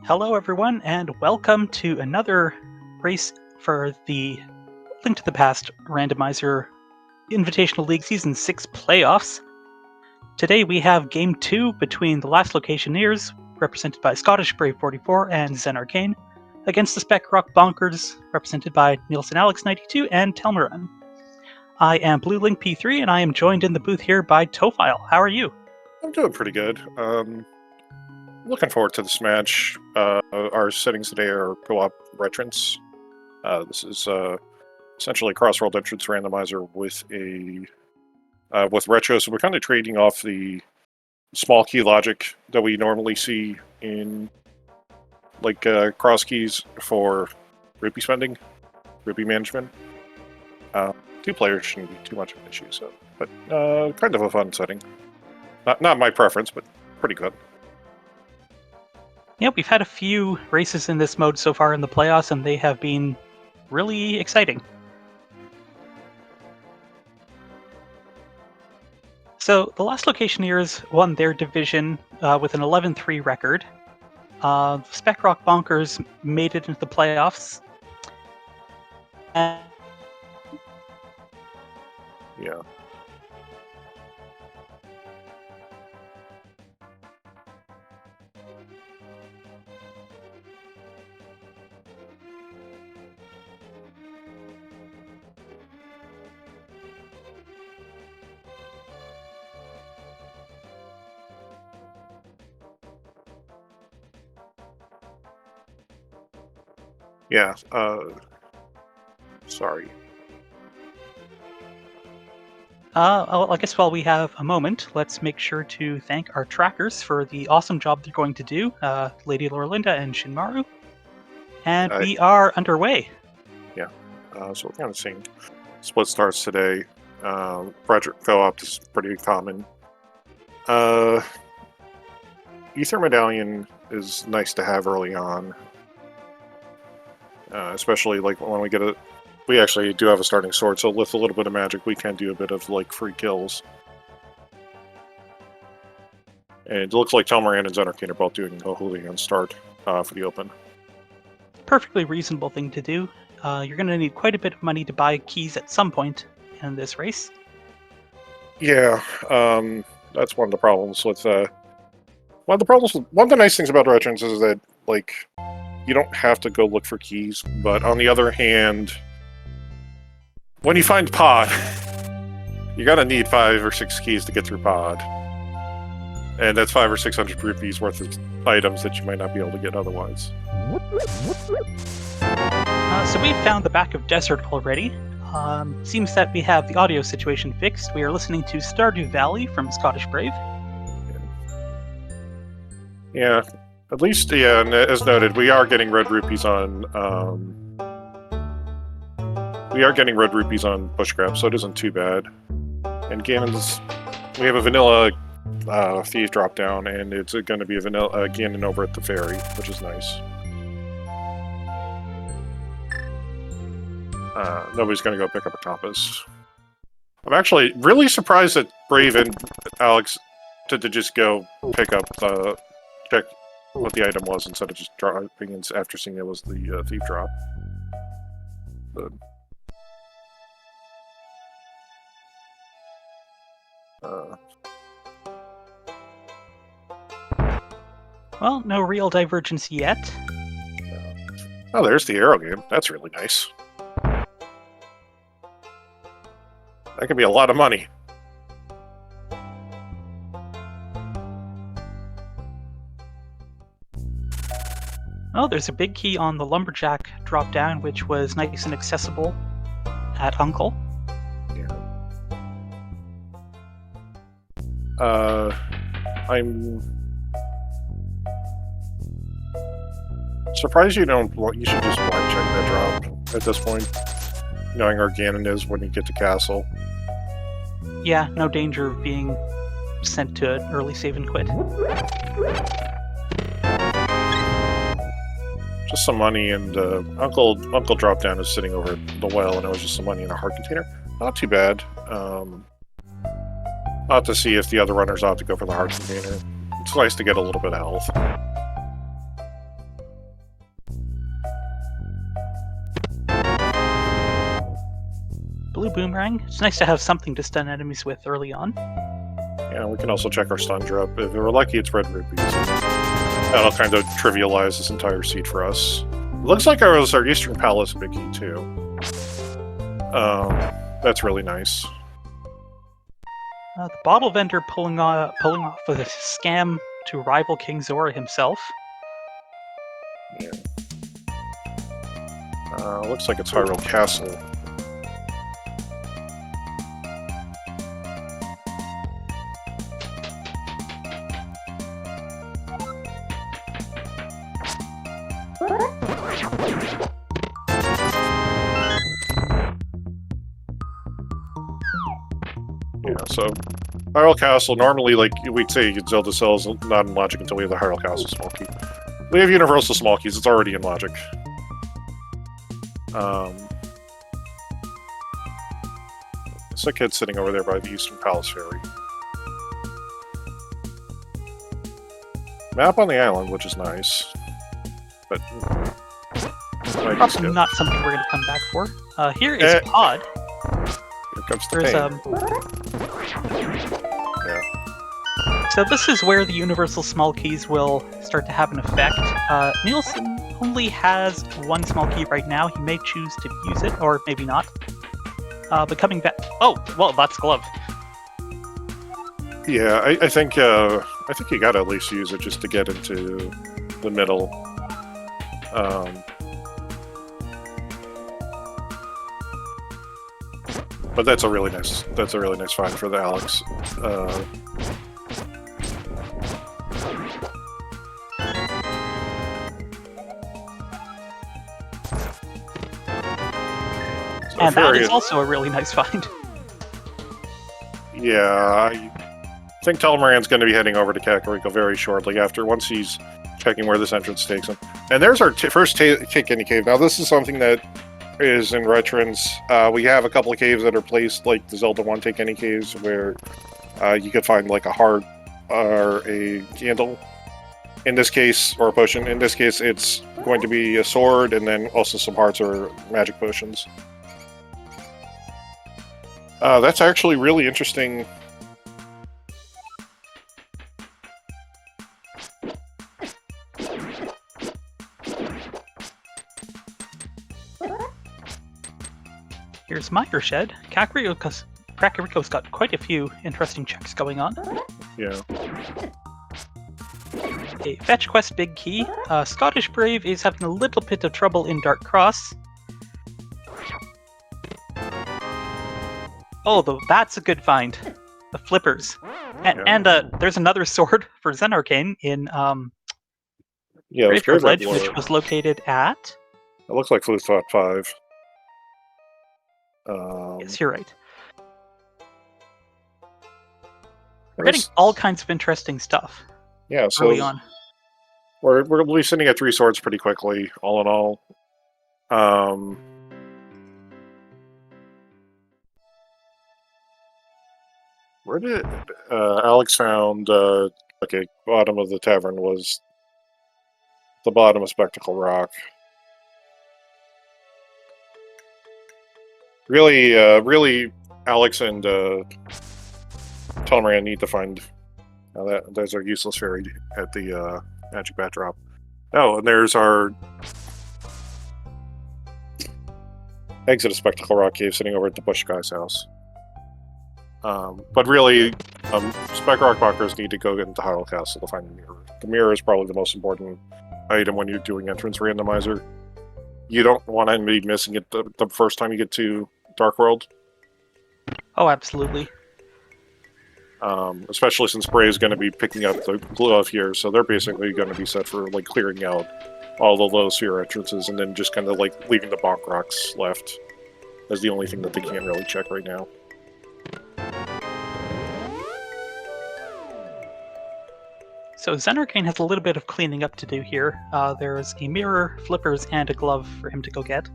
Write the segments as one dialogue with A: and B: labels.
A: Hello, everyone, and welcome to another race for the Link to the Past Randomizer Invitational League Season 6 playoffs. Today we have Game 2 between the last Locationeers, represented by Scottish Brave 44 and Zen Arcane, against the Spec Bonkers, represented by Nielsen Alex 92 and Telmaran. I am Blue Link P3, and I am joined in the booth here by Tofile. How are you?
B: I'm doing pretty good. Looking forward to this match. Our settings today are co-op retrants. This is essentially a cross-world entrance randomizer with with retro. So we're kind of trading off the small key logic that we normally see in like cross keys for rupee spending, rupee management. Two players shouldn't be too much of an issue. So, but kind of a fun setting. Not my preference, but pretty good.
A: Yeah, we've had a few races in this mode so far in the playoffs, and they have been really exciting. So, the last Locationeers won their division with an 11-3 record. Spec Bonkers made it into the playoffs.
B: Yeah. Yeah, sorry.
A: I guess while we have a moment, let's make sure to thank our trackers for the awesome job they're going to do, Lady Loralinda and Shinmaru. And we are underway.
B: Yeah, so we're kind of seeing split starts today. Project co-op is pretty common. Ether Medallion is nice to have early on. Especially like when we get we actually do have a starting sword, so with a little bit of magic we can do a bit of like free kills. And it looks like Telmaran and Zen Arcane are both doing a hooligan start for the open.
A: Perfectly reasonable thing to do. You're going to need quite a bit of money to buy keys at some point in this race.
B: Yeah, that's one of the problems with one of the nice things about veterans is that like you don't have to go look for keys, but on the other hand, when you find pod, you're gonna need 5 or 6 keys to get through pod, and that's 500 or 600 rupees worth of items that you might not be able to get otherwise.
A: So we've found the back of Desert already. Seems that we have the audio situation fixed. We are listening to Stardew Valley from Scottish Brave.
B: Yeah, at least, yeah, and as noted, we are getting red rupees on Bushcraft, so it isn't too bad. And Ganon's, we have a vanilla thief drop down, and it's going to be a vanilla Ganon over at the ferry, which is nice. Nobody's going to go pick up a compass. I'm actually really surprised that Brave and Alex did to just go pick up check what the item was instead of just dropping in after seeing it was the thief drop. But,
A: well, no real divergence yet.
B: Oh, there's the arrow game. That's really nice. That could be a lot of money.
A: Oh, there's a big key on the Lumberjack drop down, which was nice and accessible at Uncle.
B: Yeah. I'm surprised you don't. You should just blind check that drop at this point, knowing where Ganon is when you get to castle.
A: Yeah, no danger of being sent to an early save and quit.
B: Just some money, and Uncle drop down is sitting over the well, and it was just some money in a heart container. Not too bad. I'll have to see if the other runners ought to go for the heart container. It's nice to get a little bit of health.
A: blue boomerang. It's nice to have something to stun enemies with early on.
B: Yeah, we can also check our stun drop. If we're lucky, it's red rupees. That'll kind of trivialize this entire seed for us. It looks like our Eastern Palace big key too. That's really nice.
A: The bottle vendor pulling off a scam to rival King Zora himself.
B: Yeah. Looks like it's Hyrule Castle. Yeah, so Hyrule Castle, normally, like, we'd say Zelda Cell is not in Logic until we have the Hyrule Castle small key. We have Universal small keys, it's already in Logic. Sick kid sitting over there by the Eastern Palace Ferry. Map on the island, which is nice. But
A: probably not something we're going to come back for. Here is Pod.
B: Here comes the pain. Yeah.
A: So this is where the universal small keys will start to have an effect. Nielsen only has one small key right now. He may choose to use it, or maybe not. But coming back... Oh, well, that's Glove.
B: Yeah, I think you gotta at least use it just to get into the middle. But that's a really nice find for the Alex.
A: And that is also a really nice find.
B: Yeah, I think Telmaran's going to be heading over to Kakariko very shortly once he's checking where this entrance takes him. And there's our first Take Any Cave. Now, this is something that is in Retrons. We have a couple of caves that are placed like the Zelda 1 Take Any Caves where you could find like a heart or a candle. In this case, or a potion. In this case, it's going to be a sword and then also some hearts or magic potions. That's actually really interesting.
A: Here's Miner Shed. Kakariko's got quite a few interesting checks going on.
B: Yeah.
A: A fetch quest big key. Scottish Brave is having a little bit of trouble in Dark Cross. Oh, that's a good find. The flippers. And there's another sword for Zen Arcane in Grave Ledge, which was located at...
B: It looks like Flute Thought 5.
A: Yes, you're right. We're getting all kinds of interesting stuff.
B: Yeah, so
A: early on.
B: We're going to be sitting at 3 swords pretty quickly, all in all. Where did Alex found okay, bottom of the tavern was the bottom of Spectacle Rock. Really, Alex and Telmaran need to find. There's our useless fairy at the magic bat drop. Oh, and there's our exit of Spectacle Rock Cave sitting over at the Bush guy's house. But really, Spec Rock Bonkers need to go get into Hyrule Castle to find the mirror. The mirror is probably the most important item when you're doing entrance randomizer. You don't want anybody missing it the first time you get to Dark World.
A: Oh, absolutely.
B: Especially since Bray is going to be picking up the glove here, so they're basically going to be set for like clearing out all the low sphere entrances and then just kind of like leaving the Bonk Rocks left as the only thing that they can't really check right now.
A: So Zen Arcane has a little bit of cleaning up to do here. There's a mirror, flippers, and a glove for him to go get.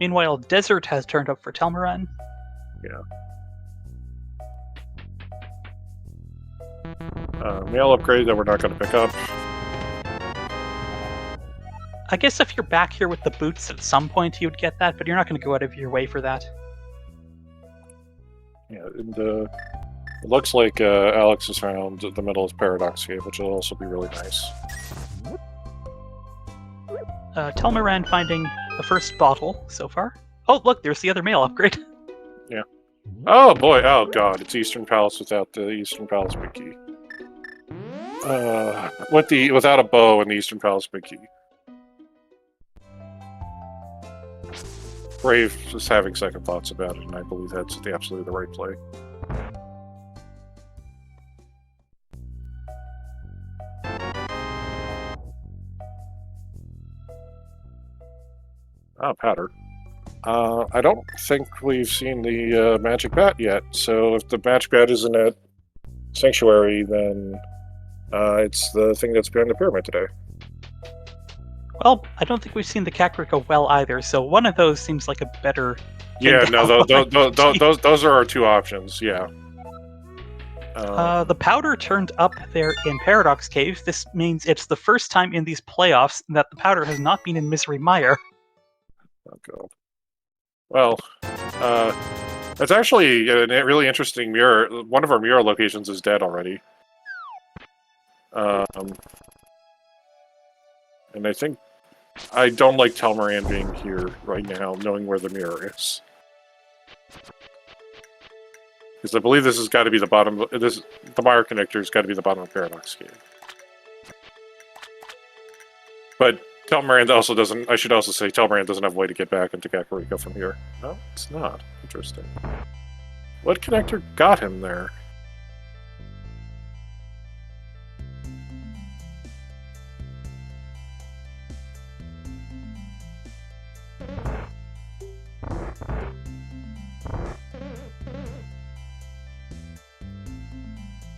A: Meanwhile, Desert has turned up for Telmaran.
B: Yeah. Mail upgrade that we're not going to pick up.
A: I guess if you're back here with the boots, at some point you'd get that, but you're not going to go out of your way for that.
B: Yeah, and it looks like Alex has found the Metalist Paradox Cave, which will also be really nice.
A: Telmaran finding the first bottle so far. Oh, look, there's the other mail upgrade.
B: Yeah. Oh boy, oh god, it's Eastern Palace without the Eastern Palace big key. Without a bow and the Eastern Palace big key. Brave is having second thoughts about it, and I believe that's absolutely the right play. Ah, powder. I don't think we've seen the magic bat yet, so if the magic bat isn't at Sanctuary, then it's the thing that's behind the pyramid today.
A: Well, I don't think we've seen the Kakariko well either, so one of those seems like a better...
B: Yeah, no, those are our two options, yeah.
A: The powder turned up there in Paradox Cave. This means it's the first time in these playoffs that the powder has not been in Misery Mire.
B: Oh, God. Well, it's actually a really interesting mirror. One of our mirror locations is dead already. And I think I don't like Telmaran being here right now, knowing where the mirror is. Because I believe this has got to be the bottom. The Mire connector has got to be the bottom of Paradox Cave. But Telmaran also doesn't. I should also say Telmaran doesn't have a way to get back into Kakariko from here. No, it's not. Interesting. What connector got him there?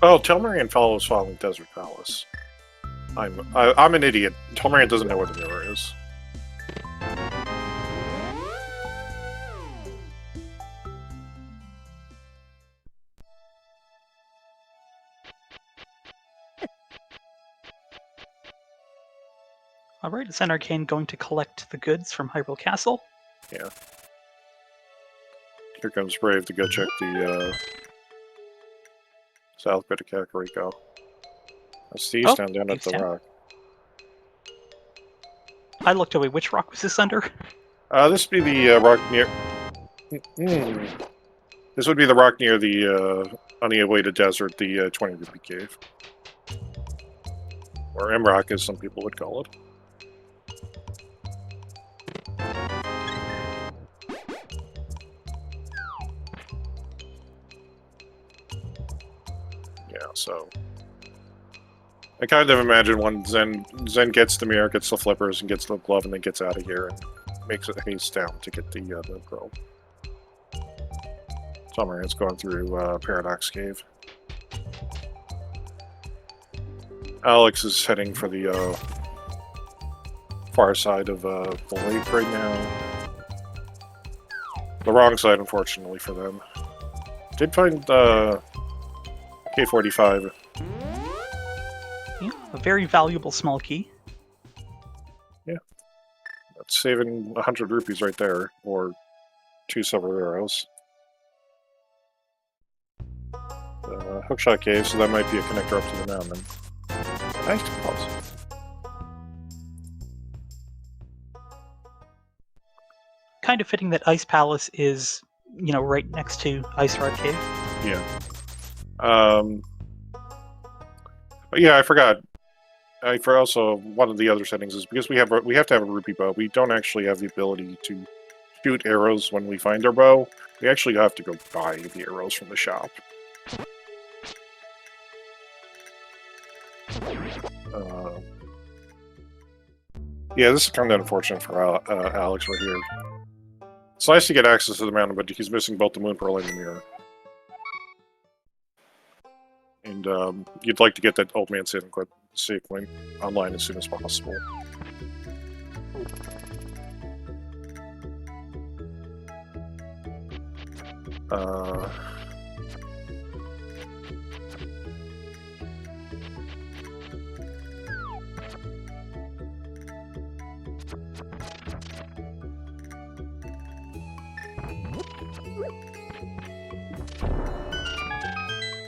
B: Oh, Telmaran follows following Desert Palace. I'm an idiot. Telmaran doesn't know where the mirror is.
A: Alright, is Arcane going to collect the goods from Hyrule Castle?
B: Yeah. Here comes Brave to go check the south bit of Kakariko. That's the east town down at the rock.
A: I looked away. Which rock was this under?
B: This would be the rock near... This would be the rock near the, on the way to desert, the 20 rupee cave. Or M-Rock, as some people would call it. Yeah, so... I kind of imagine when Zen gets the mirror, gets the flippers, and gets the glove, and then gets out of here, and makes it haste down to get the probe. Telmaran's going through Paradox Cave. Alex is heading for the far side of the lake right now. The wrong side, unfortunately, for them. Did find K45.
A: Yeah, a very valuable small key.
B: Yeah. That's saving 100 rupees right there, or 2 silver arrows. Hookshot cave, so that might be a connector up to the mountain. Nice pause.
A: Kind of fitting that Ice Palace is, you know, right next to Ice Rod Cave.
B: Yeah. But yeah, I forgot. For also one of the other settings is because we have to have a rupee bow. We don't actually have the ability to shoot arrows when we find our bow. We actually have to go buy the arrows from the shop. Yeah, this is kind of unfortunate for Alex right here. It's nice to get access to the mountain, but he's missing both the moon pearl and the mirror. And you'd like to get that old man sequin online as soon as possible.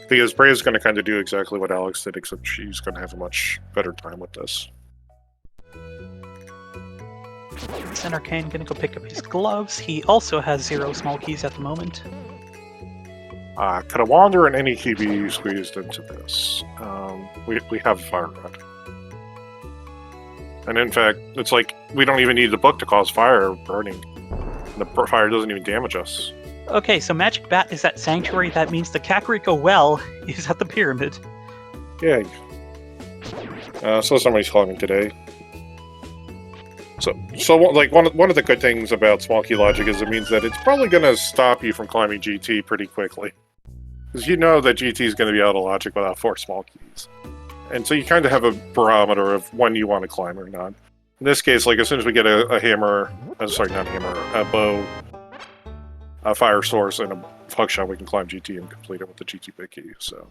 B: Because Bray is going to kind of do exactly what Alex did, except she's going to have a much better time with this.
A: Sen Arcane gonna go pick up his gloves. He also has 0 small keys at the moment.
B: Could a wander and any key be squeezed into this? We have a fire rod. And in fact, it's like we don't even need the book to cause fire burning. The fire doesn't even damage us.
A: Okay, so Magic Bat is at Sanctuary. That means the Kakariko Well is at the Pyramid.
B: Yay. So somebody's calling me today. So like one of the good things about small key logic is it means that it's probably going to stop you from climbing GT pretty quickly. Because you know that GT is going to be out of logic without 4 small keys. And so you kind of have a barometer of when you want to climb or not. In this case, like as soon as we get a hammer, sorry, not a hammer, a bow, a fire source, and a hookshot, we can climb GT and complete it with the GT big key, so...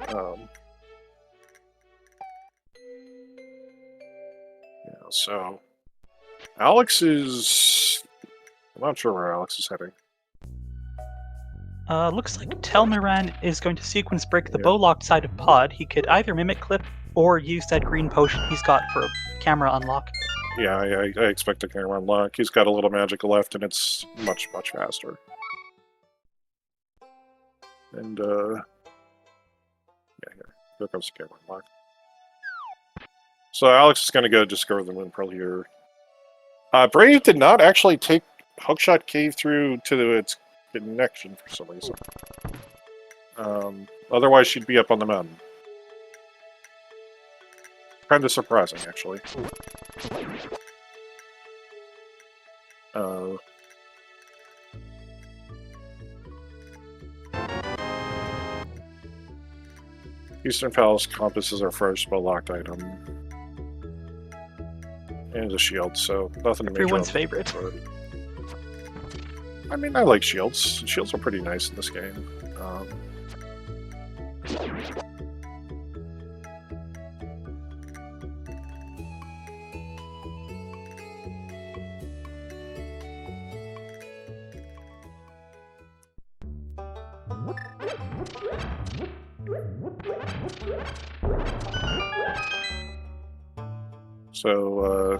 B: yeah, so... Alex is... I'm not sure where Alex is heading.
A: Looks like Telmaran is going to sequence break the bow-locked side of Pod. He could either Mimic Clip or use that green potion he's got for a camera unlock.
B: Yeah, I expect a camera unlock. He's got a little magic left, and it's much, much faster. And, yeah, here comes the camera unlock. So Alex is going to go discover the moon pearl here. Brave did not actually take Hookshot Cave through to its connection for some reason. Otherwise, she'd be up on the mountain. Kind of surprising, actually. Eastern Palace Compass is our first spell-locked item. And a shield, so nothing to major.
A: Everyone's favorite.
B: I mean, I like shields. Shields are pretty nice in this game. So,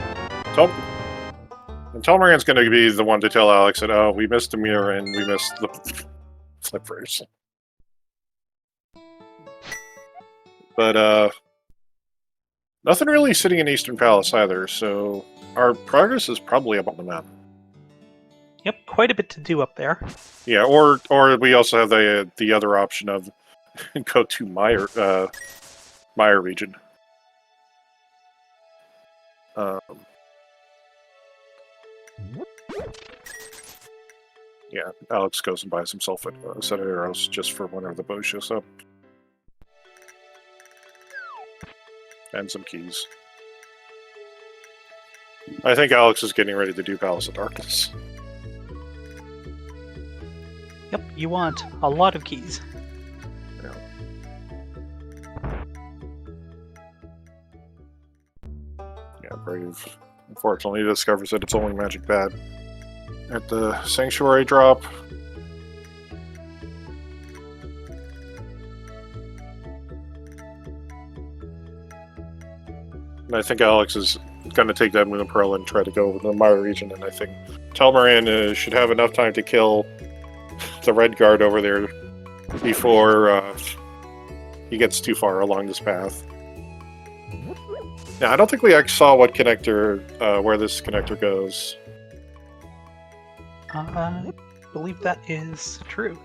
B: Telmaran's going to be the one to tell Alex that, oh, we missed the mirror and we missed the flippers. But, nothing really sitting in Eastern Palace either, so our progress is probably up on the map.
A: Yep, quite a bit to do up there.
B: Yeah, or we also have the other option of go to Meyer region. Yeah, Alex goes and buys himself a set of arrows just for whenever the bow shows up. And some keys. I think Alex is getting ready to do Palace of Darkness.
A: Yep, you want a lot of keys.
B: Yeah. Yeah, Brave. Unfortunately, discovers that it's only Magic Bat at the Sanctuary drop. And I think Alex is going to take that Moon Pearl and try to go over the Meyer region, and I think Telmaran should have enough time to kill the Red Guard over there before he gets too far along this path. Now, I don't think we actually saw what connector, where this connector goes.
A: I believe that is true.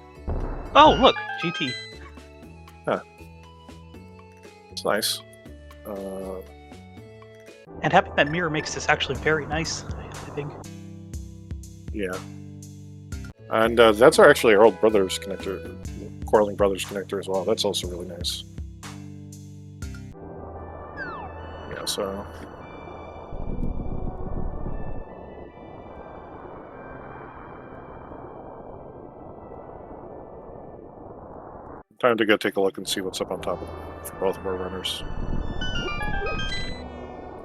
A: Oh, look! GT.
B: Huh. It's nice.
A: And having that mirror makes this actually very nice, I think.
B: Yeah. And that's actually our old Brothers connector, Quarreling Brothers connector as well. That's also really nice. Yeah, so... time to go take a look and see what's up on top of them for both of our runners.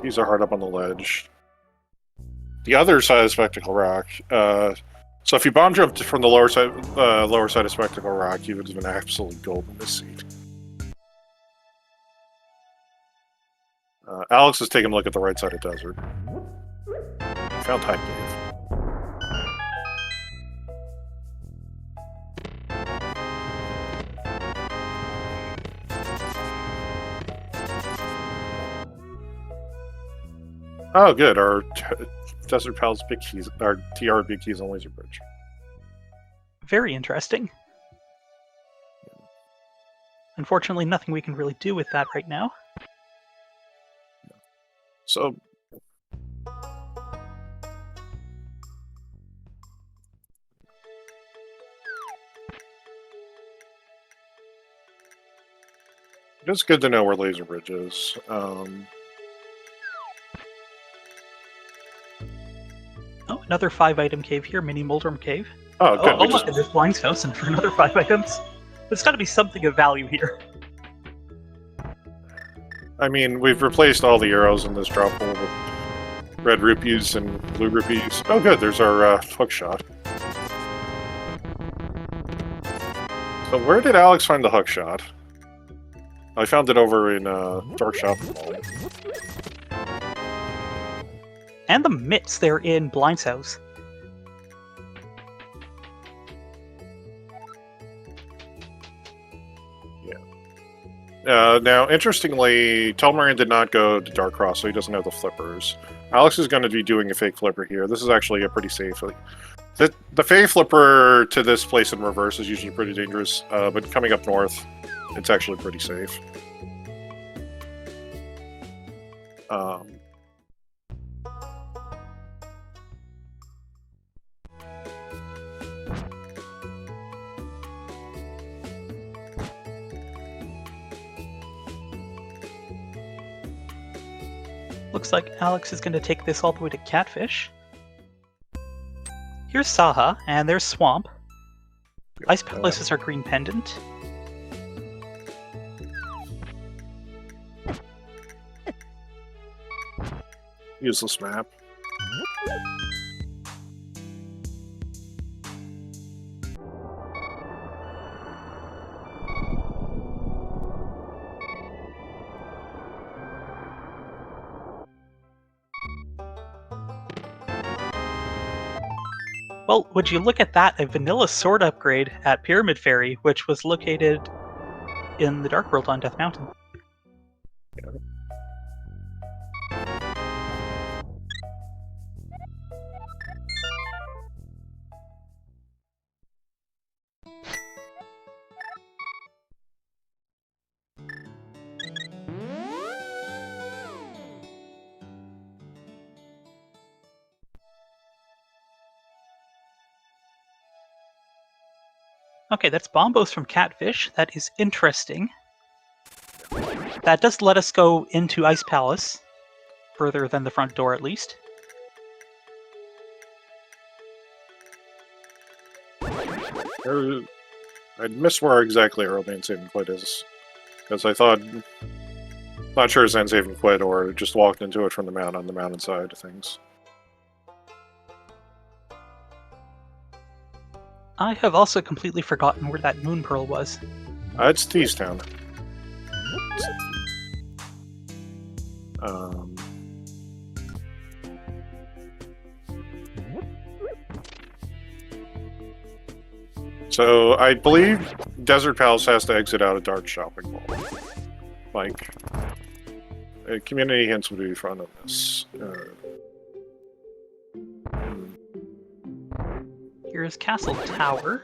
B: These are hard up on the ledge. The other side of Spectacle Rock, So if you bomb jumped from the lower side of Spectacle Rock, you would have been absolutely golden this seat. Alex is taking a look at the right side of Desert. Found Time Cave. Oh, good. Our Desert Pal's big keys, our TR big keys on Laser Bridge.
A: Very interesting. Unfortunately, nothing we can really do with that right now.
B: So, it's good to know where Laser Bridge is.
A: Oh, another 5-item cave here, Mini Moldrum Cave.
B: Oh, good.
A: Oh look, there's Blind's House, and for another 5 items. There's got to be something of value here.
B: I mean, we've replaced all the arrows in this drop pool with red rupees and blue rupees. Oh, good. There's our hook shot. So where did Alex find the hook shot? I found it over in Dark Shopping Mall.
A: And the mitts, they're in Blind's House.
B: Now, interestingly, Telmarin did not go to Dark Cross, so he doesn't have the flippers. Alex is going to be doing a fake flipper here. This is actually a pretty safe. The fake flipper to this place in reverse is usually pretty dangerous, but coming up north, it's actually pretty safe.
A: Looks like Alex is going to take this all the way to Catfish. Here's Saha, and there's Swamp. Ice Palace is our green pendant.
B: Useless map.
A: Well, would you look at that, a vanilla sword upgrade at Pyramid Ferry, which was located in the Dark World on Death Mountain.
B: Yeah.
A: Okay, that's Bombos from Catfish. That is interesting. That does let us go into Ice Palace, further than the front door at least.
B: I'd miss where exactly Earlman Save and Quit is, because I thought, not sure it's Zen Save and Quit or just walked into it from the mountain on the mountain side of things.
A: I have also completely forgotten where that Moon Pearl was.
B: It's Tease Town. So I believe Desert Palace has to exit out of Dark Shopping Mall. Like, community hints would be front of this.
A: Here's Castle Tower.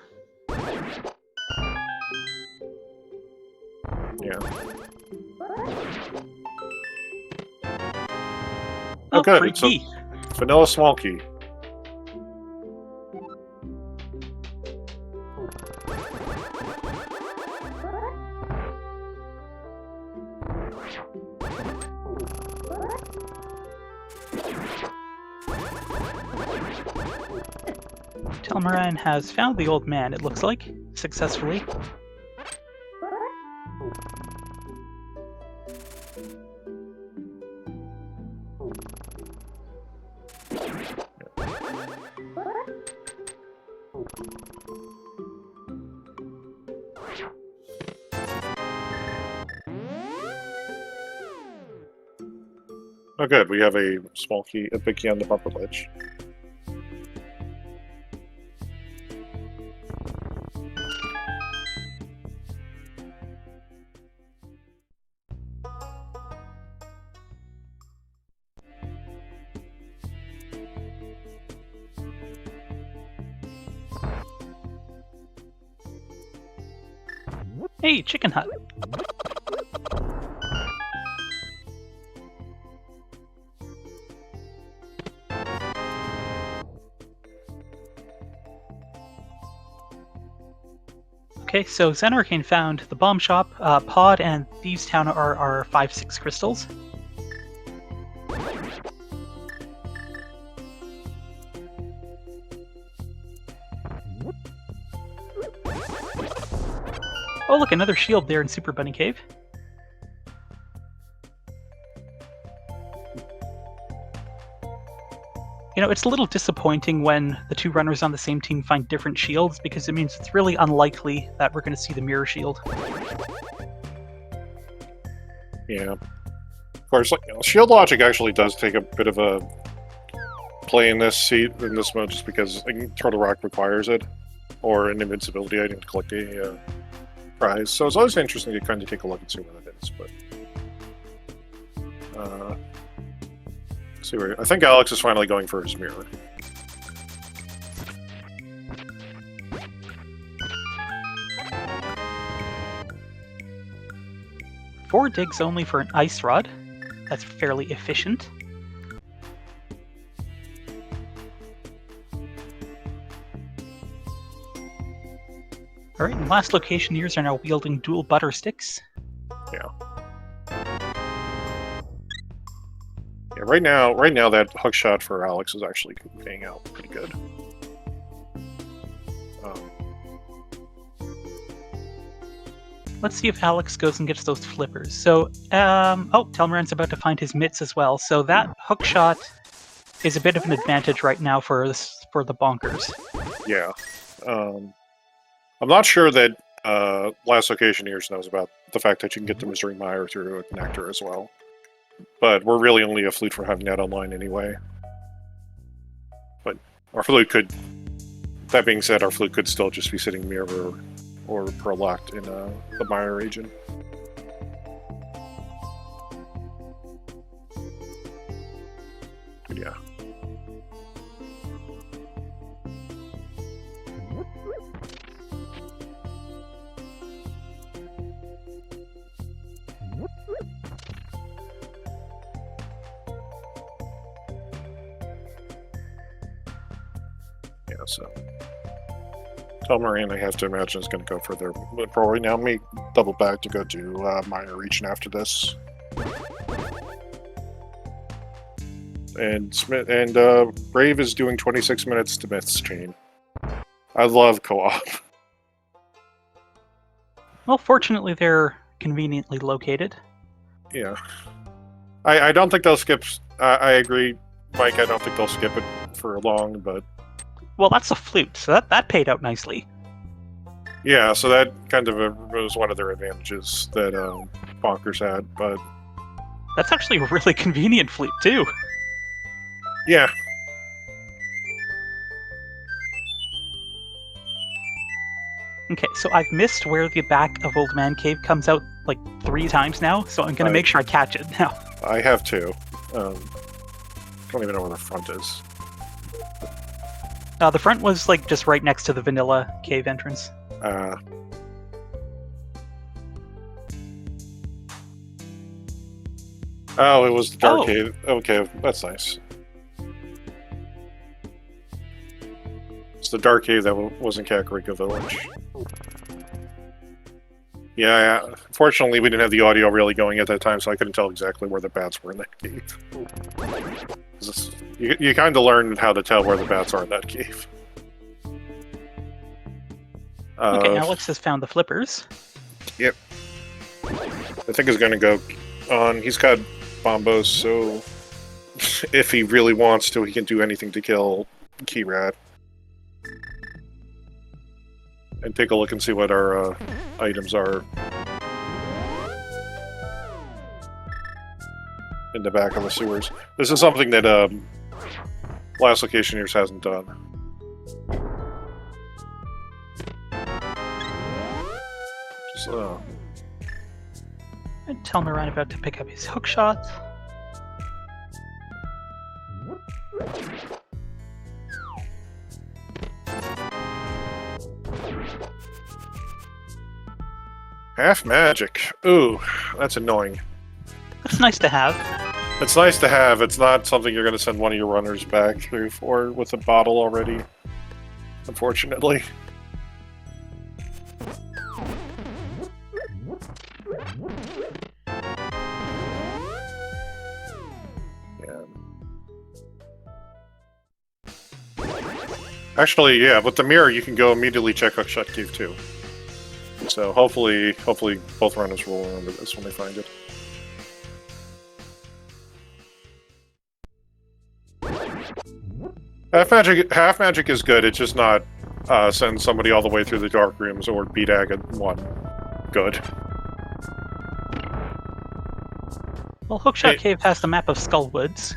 B: Yeah.
A: Oh,
B: good.
A: free
B: It's
A: key.
B: a vanilla small key.
A: Telmaran has found the old man, it looks like, successfully.
B: Oh, good. We have a big key on the bumper ledge.
A: Hey, chicken hut. Okay, so Xenarcane found the bomb shop, Pod, and Thieves Town are our 5-6 crystals. Oh, look, another shield there in Super Bunny Cave. You know, it's a little disappointing when the two runners on the same team find different shields, because it means it's really unlikely that we're going to see the mirror shield.
B: Yeah. Of course, like, shield logic actually does take a bit of a play in this mode, just because Turtle Rock requires it, or an invincibility item to collect a prize. So it's always interesting to kind of take a look and see what it is. But see where I think Alex is finally going for his mirror.
A: Four digs only for an ice rod. That's fairly efficient. Alright, and last Locationeers are now wielding dual butter sticks.
B: Yeah. Yeah, right now that hook shot for Alex is actually paying out pretty good.
A: Let's see if Alex goes and gets those flippers. So, oh, Telmaran's about to find his mitts as well. So that hook shot is a bit of an advantage right now for the Bonkers.
B: Yeah. I'm not sure that last Locationeers knows about the fact that you can get the Misery Mire through a connector as well. But we're really only a flute for having that online anyway. But our flute could... That being said, our flute could still just be sitting mirror or locked in the Mire region. But yeah. Yeah, so... Telmaran, I have to imagine, is going to go further forward. Now, me double back to go do Mire region after this. And Smith and Brave is doing 26 minutes to Myth's Chain. I love co-op.
A: Well, fortunately, they're conveniently located.
B: Yeah. I don't think they'll skip... I agree, Mike, I don't think they'll skip it for long, but...
A: Well, that's a flute, so that paid out nicely.
B: Yeah, so that kind of was one of their advantages that Bonkers had, but...
A: That's actually a really convenient flute, too.
B: Yeah.
A: Okay, so I've missed where the back of Old Man Cave comes out like 3 times now, so I'm going to make sure I catch it now.
B: I have too. Don't even know where the front is.
A: The front was like just right next to the vanilla cave entrance.
B: Oh, it was the dark cave. Okay, that's nice. It's the dark cave that was in Kakariko Village. Yeah, fortunately we didn't have the audio really going at that time, so I couldn't tell exactly where the bats were in that cave. You kind of learn how to tell where the bats are in that cave.
A: Okay, Alex has found the flippers.
B: Yep. I think he's going to go on. He's got bombos, so if he really wants to, he can do anything to kill Keyrat. And take a look and see what our items are. in the back of the sewers. This is something that last Locationeers hasn't done. So,
A: And Telmaran about to pick up his hook shot.
B: half magic. Ooh, that's annoying.
A: That's nice to have.
B: It's nice to have. It's not something you're going to send one of your runners back through for with a bottle already, unfortunately. Actually, yeah, with the mirror, you can go immediately check Hookshot Cave too. So hopefully both runners will remember this when they find it. Half magic is good. It's just not send somebody all the way through the dark rooms or beat Ag at one. Good.
A: Well, Hookshot Cave has the map of Skullwoods.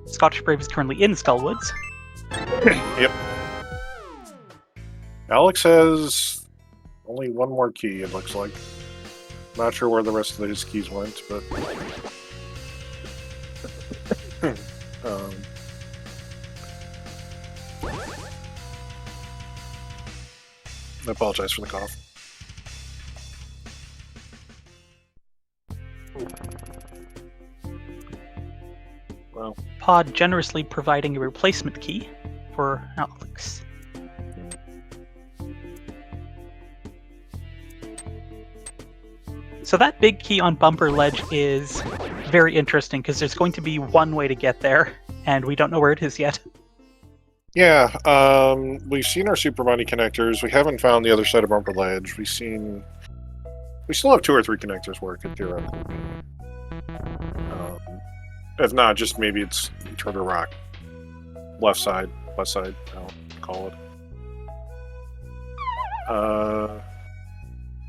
A: Scottish Brave is currently in Skullwoods.
B: Yep. Alex has only one more key, it looks like. Not sure where the rest of his keys went, but... I apologize for the cough. Well,
A: Pod generously providing a replacement key for Alex. So that big key on Bumper Ledge is very interesting because there's going to be one way to get there, and we don't know where it is yet.
B: yeah, we've seen our Super Money connectors. We haven't found the other side of Bumper Ledge. We still have 2 or 3 connectors working theoretically. If not, just maybe it's Turtle Rock. Left side, west side, I'll call it.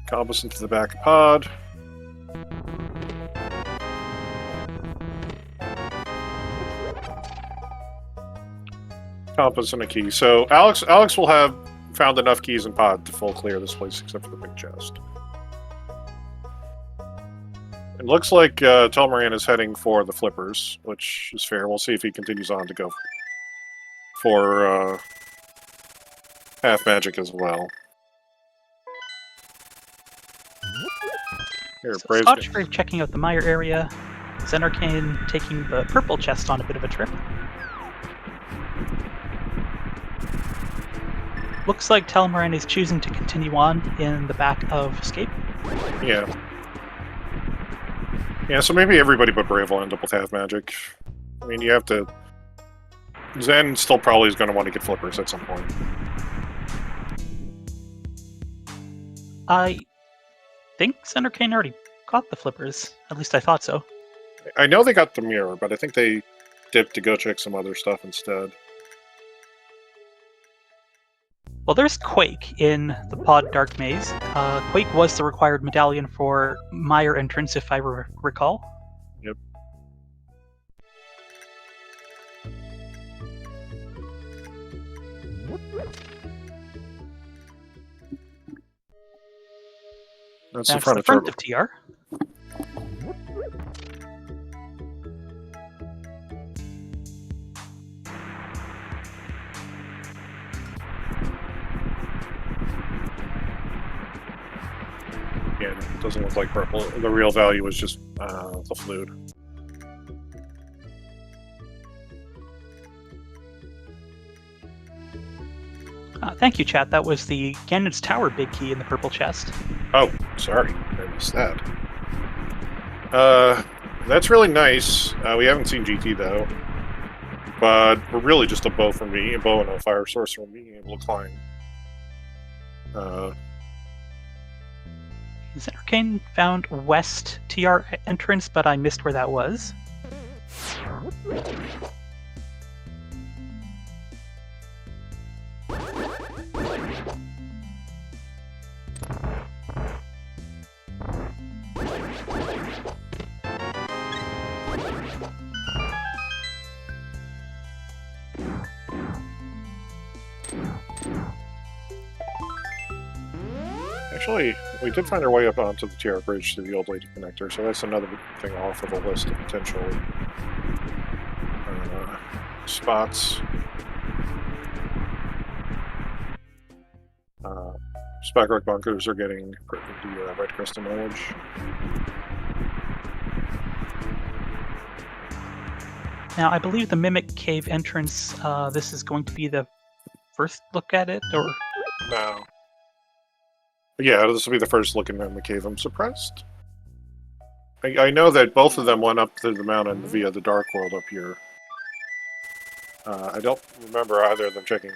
B: Compass into the back of pod. Compass and a key. So Alex will have found enough keys in pod to full clear this place except for the big chest. It looks like Telmaran is heading for the flippers, which is fair. We'll see if he continues on to go for half magic as well. Here,
A: So Scotch Brave checking out the Mire area. Xenarcane taking the purple chest on a bit of a trip. Looks like Telmaran is choosing to continue on in the back of Escape.
B: Yeah. Yeah, so maybe everybody but Brave will end up with half magic. I mean, you have to... Zen still probably is going to want to get flippers at some point.
A: I think Xenarcane already got the flippers. At least I thought so.
B: I know they got the mirror, but I think they dipped to go check some other stuff instead.
A: Well, there's Quake in the Pod Dark Maze. Quake was the required medallion for Mire entrance, if I recall.
B: Yep. That's the front of
A: TR.
B: Yeah, it doesn't look like purple. The real value is just the flute.
A: Thank you, chat. That was the Ganon's Tower big key in the purple chest.
B: Oh, sorry. I missed that. That's really nice. We haven't seen GT, though. But we're really just a bow from me, a bow and a fire source from being able to climb.
A: Xenarcane found West TR entrance, but I missed where that was.
B: Actually, we did find our way up onto the TR bridge to the old lady connector, so that's another thing off of the list of potential spots. Spec Bonkers are getting the red crystal knowledge.
A: Now, I believe the Mimic Cave entrance, this is going to be the first look at it, or?
B: No. Yeah, this will be the first look in the cave. I'm surprised. I know that both of them went up to the mountain via the Dark World up here. I don't remember either of them checking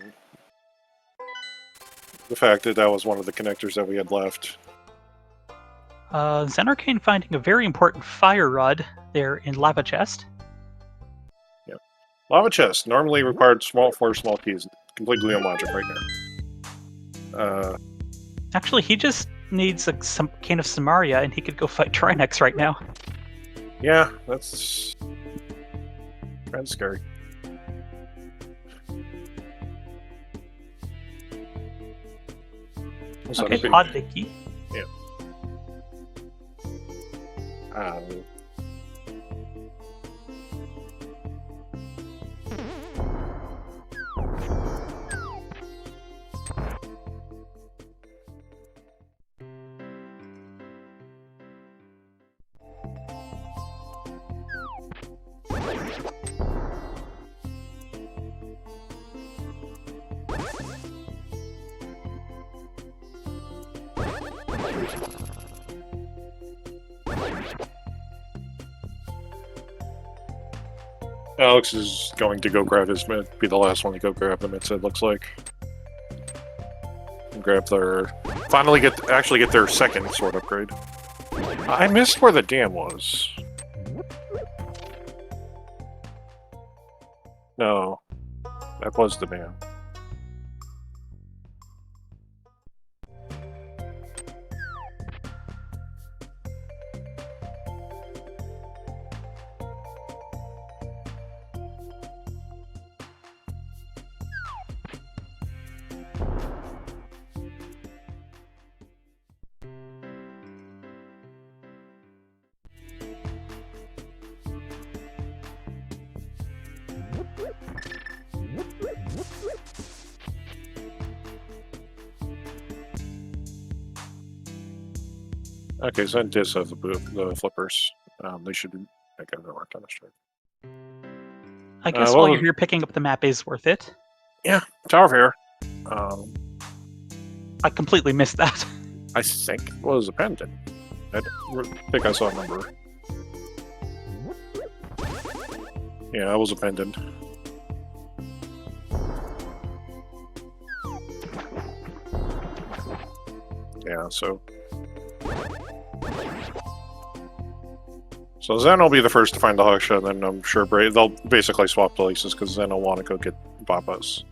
B: the fact that that was one of the connectors that we had left.
A: Xenarcane finding a very important fire rod there in Lava Chest.
B: Yep. Lava Chest, normally required four small keys. Completely unlogic right now.
A: Actually, he just needs some cane of Samaria, and he could go fight Trinex right now.
B: Yeah, that's kind of scary.
A: Okay, Pod Dicky.
B: Yeah. Alex is going to go grab his mitt, be the last one to go grab the mitts, it looks like. And grab their... Finally actually get their second sword upgrade. I missed where the dam was. No. That was the dam. Okay, so then Dis has the flippers. They should be making their work on the strike.
A: I guess while you're here picking up the map is worth it.
B: Yeah, Tower of Hair.
A: I completely missed that.
B: I think it was a pendant. I think I saw a number. Yeah, it was a pendant. Yeah, so Zen will be the first to find the Hawkshot, and then I'm sure they'll basically swap places because Zen will want to go get Papas.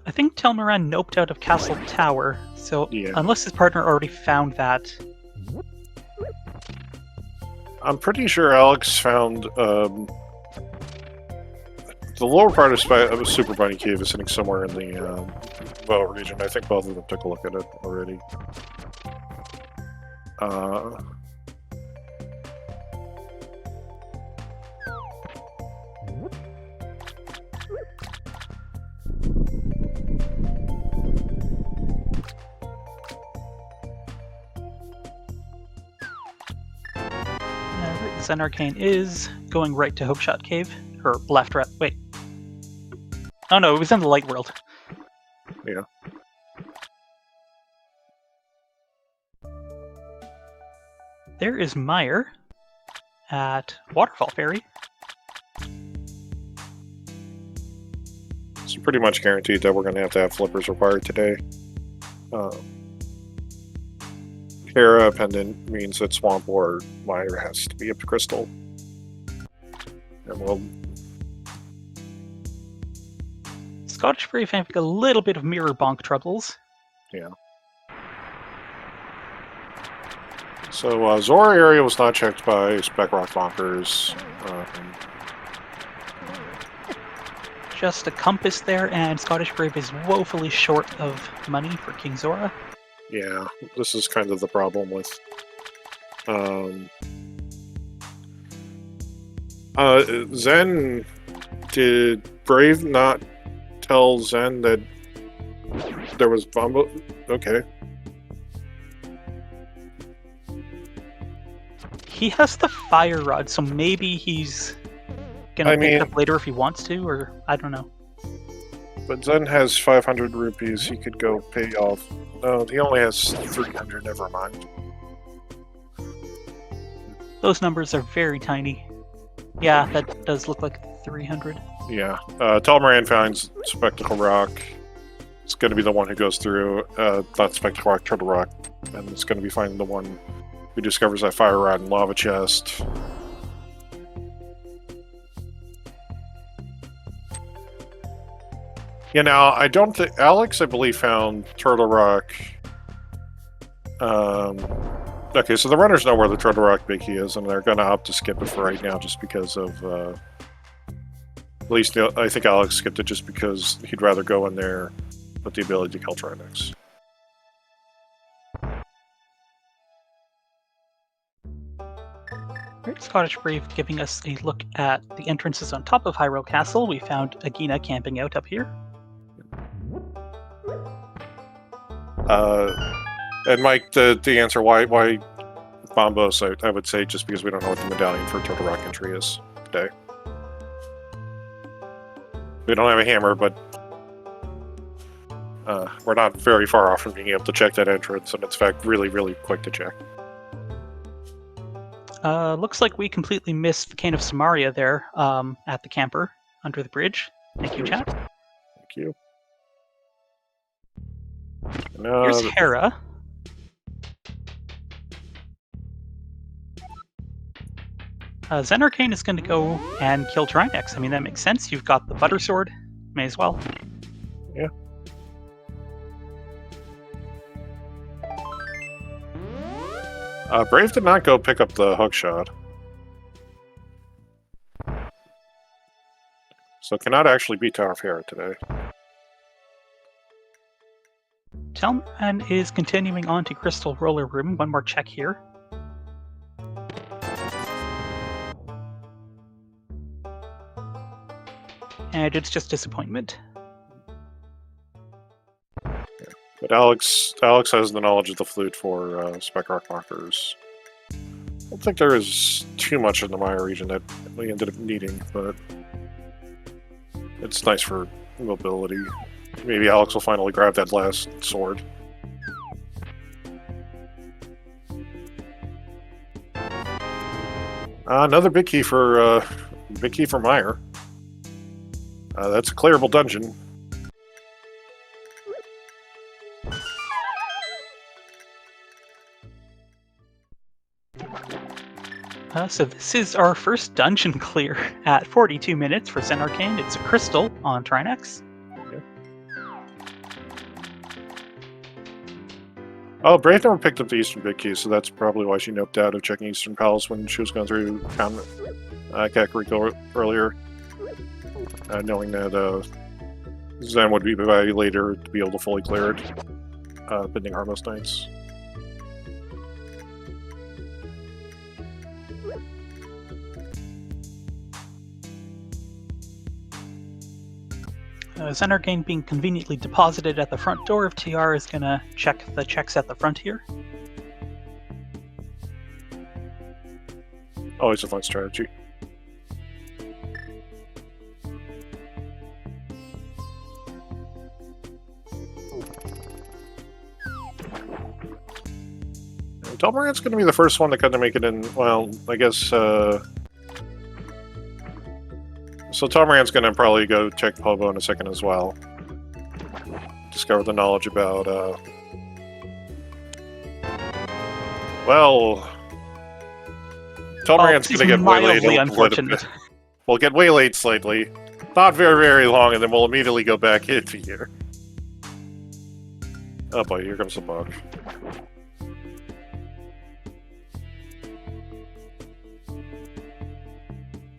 A: I think Telmaran noped out of Castle Tower, so
B: yeah.
A: Unless his partner already found that.
B: I'm pretty sure Alex found the lower part of Super Bunny Cave is sitting somewhere in the Bow region. I think both of them took a look at it already.
A: Xenarcane is going right to Hookshot Cave. Or left, right. Wait. Oh no, it was in the Light World.
B: Yeah.
A: There is Meyer at Waterfall Ferry.
B: It's pretty much guaranteed that we're going to have flippers required today. Hera pendant means that Swamp or Meyer has to be up to Crystal. And we'll
A: Scottish Brave having a little bit of mirror bonk troubles.
B: Yeah. So Zora area was not checked by Spec Rock Bonkers.
A: Just a compass there, and Scottish Brave is woefully short of money for King Zora.
B: Yeah, this is kind of the problem with... Zen... Did Brave not tell Zen that there was Bombo? Okay.
A: He has the fire rod, so maybe he's gonna pick it up later if he wants to, or I don't know.
B: But Zen has 500 rupees. He could go pay off. No, he only has 300. Never mind.
A: Those numbers are very tiny. Yeah, that does look like 300.
B: Yeah. Talmaran finds Spectacle Rock. It's going to be the one who goes through, not Spectacle Rock, Turtle Rock. And it's going to be finding the one who discovers that fire rod and lava chest. Yeah, now, I don't think... Alex, I believe, found Turtle Rock. Okay, so the runners know where the Turtle Rock Big Key is, and they're going to opt to skip it for right now just because of... at least I think Alex skipped it just because he'd rather go in there with the ability to kill Trinex.
A: Right, Scottish Brave giving us a look at the entrances on top of Hyrule Castle. We found Agina camping out up here.
B: And Mike, the answer why Bombos, I would say just because we don't know what the medallion for Turtle Rock entry is today. We don't have a hammer, but we're not very far off from being able to check that entrance, and it's in fact really, really quick to check.
A: Looks like we completely missed the Cane of Samaria there at the camper under the bridge. Thank you, chat.
B: Thank you.
A: Here's Hera. Zen Arcane is going to go and kill Trinex. I mean, that makes sense. You've got the Butter Sword. May as well.
B: Yeah. Brave did not go pick up the hook shot. So cannot actually beat Tower of Hera today.
A: Telman is continuing on to Crystal Roller Room. One more check here. And it's just disappointment.
B: Yeah. But Alex has the knowledge of the flute for Spec Rock Markers. I don't think there is too much in the Maya region that we ended up needing, but it's nice for mobility. Maybe Alex will finally grab that last sword. Another big key for Meyer. That's a clearable dungeon.
A: So this is our first dungeon clear at 42 minutes for Zen Arcane. It's a crystal on Trinex.
B: Oh, Brave never picked up the Eastern Big Key, so that's probably why she noped out of checking Eastern Palace when she was going through Kakariko earlier. Knowing that Zen would be by later to be able to fully clear it, pending Harmless Knights.
A: Zen Arcane being conveniently deposited at the front door of TR is going to check the checks at the front here.
B: Always a fun strategy. Delmaran's going to be the first one to kind of make it in, well, I guess, so Talmaran's going to probably go check Pobo in a second as well. Discover the knowledge about, well, Talmaran's going to get waylaid.
A: Unfortunate.
B: We'll get waylaid slightly. Not very, very long, and then we'll immediately go back into here. Oh boy, here comes the bug.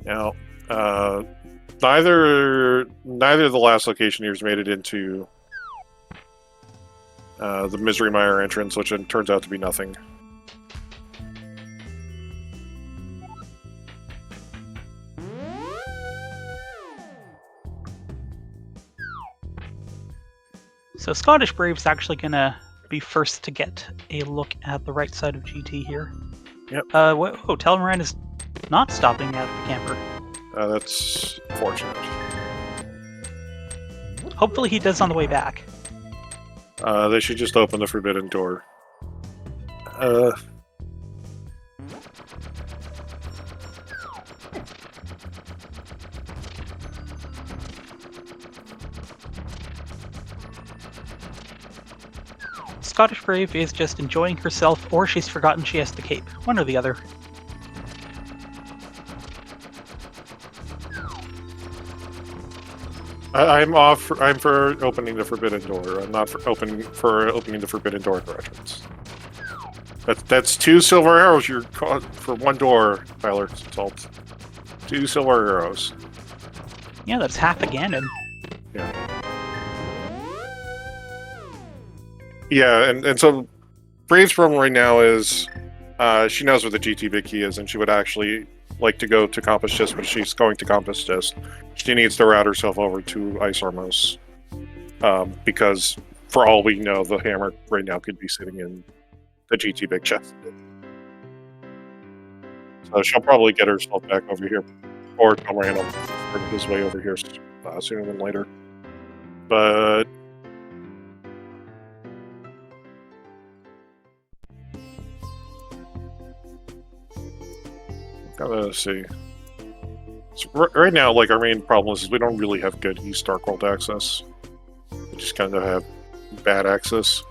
B: Now, neither of the last Locationeers made it into the Misery Mire entrance, which turns out to be nothing.
A: So Scottish Brave's actually gonna be first to get a look at the right side of GT here.
B: Yep.
A: Whoa, Talleyrand is not stopping at the camper.
B: That's fortunate.
A: Hopefully he does on the way back.
B: They should just open the forbidden door.
A: Scottish Brave is just enjoying herself, or she's forgotten she has the cape. One or the other.
B: I'm for opening the forbidden door. I'm not for opening the forbidden door directions. That's 2 silver arrows you're caught for 1 door, Tyler. Salt. 2 silver arrows.
A: Yeah, that's half a Ganon.
B: Yeah, and so Brave's problem right now is she knows where the GT big key is, and she would actually like to go to Compass Gist, but she's going to Compass Gist. She needs to route herself over to Ice Ormos, because for all we know, the hammer right now could be sitting in the GT big chest. So she'll probably get herself back over here, or Tom Randall bring his way over here sooner than later. But gotta see. So right now, like, our main problem is we don't really have good East Darkworld access. We just kind of have bad access.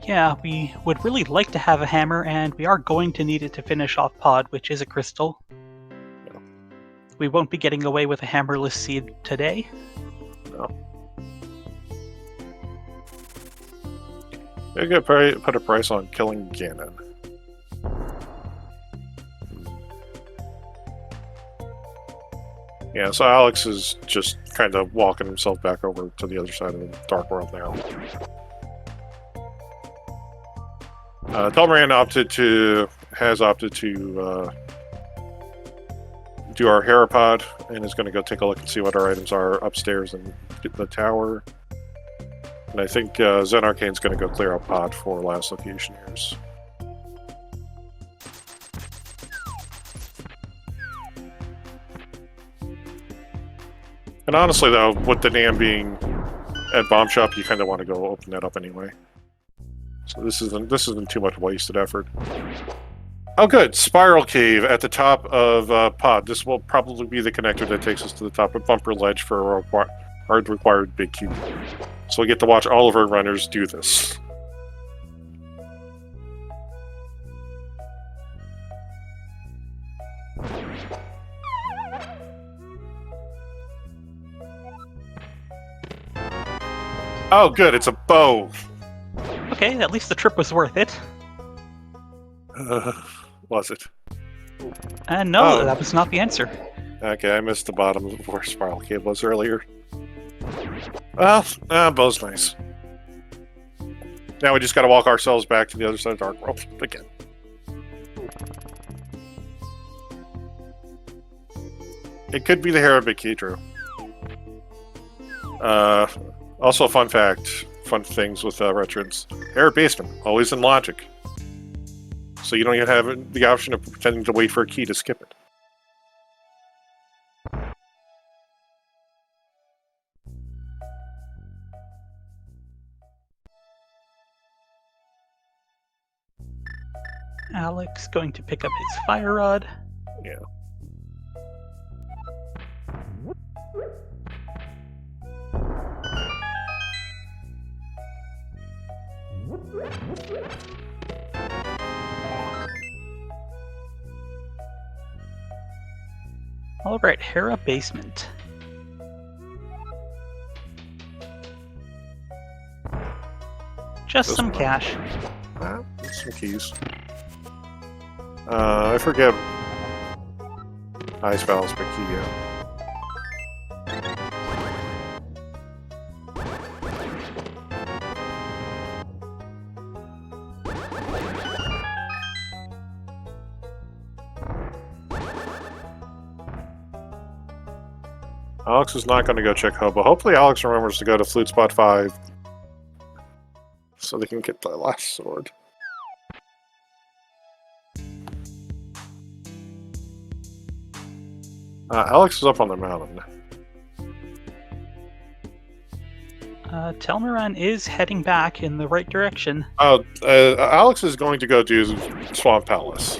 A: Yeah, we would really like to have a hammer, and we are going to need it to finish off Pod, which is a crystal.
B: Yeah.
A: We won't be getting away with a hammerless seed today.
B: No. I could probably put a price on killing Ganon. Yeah, so Alex is just kind of walking himself back over to the other side of the Dark World now. Telmaran has opted to do our Herapod, and is going to go take a look and see what our items are upstairs in the tower. And I think Zen Arcane's going to go clear out Pod for last Locationeers. And honestly, though, with the dam being at Bomb Shop, you kind of want to go open that up anyway. So this isn't too much wasted effort. Oh, good! Spiral Cave at the top of Pod. This will probably be the connector that takes us to the top of Bumper Ledge for our required big cube. So we get to watch all of our runners do this. Oh, good, it's a bow.
A: Okay, at least the trip was worth it.
B: Was it?
A: No, that was not the answer.
B: Okay, I missed the bottom of where Spiral Cave was earlier. Well, bow's nice. Now we just gotta walk ourselves back to the other side of Dark World again. It could be the Hera Big Kedro. Also, fun things with veterans. Air basement, always in logic. So you don't even have the option of pretending to wait for a key to skip it.
A: Alex going to pick up his fire rod.
B: Yeah.
A: All right, Hera Basement. Just
B: This
A: some
B: one.
A: cash.
B: Some keys. I forget. Ice Balance, but key, yeah. Alex is not going to go check Hobo. Hopefully Alex remembers to go to Flute Spot 5 so they can get the last sword. Alex is up on the mountain.
A: Telmaran is heading back in the right direction.
B: Alex is going to go do Swamp Palace.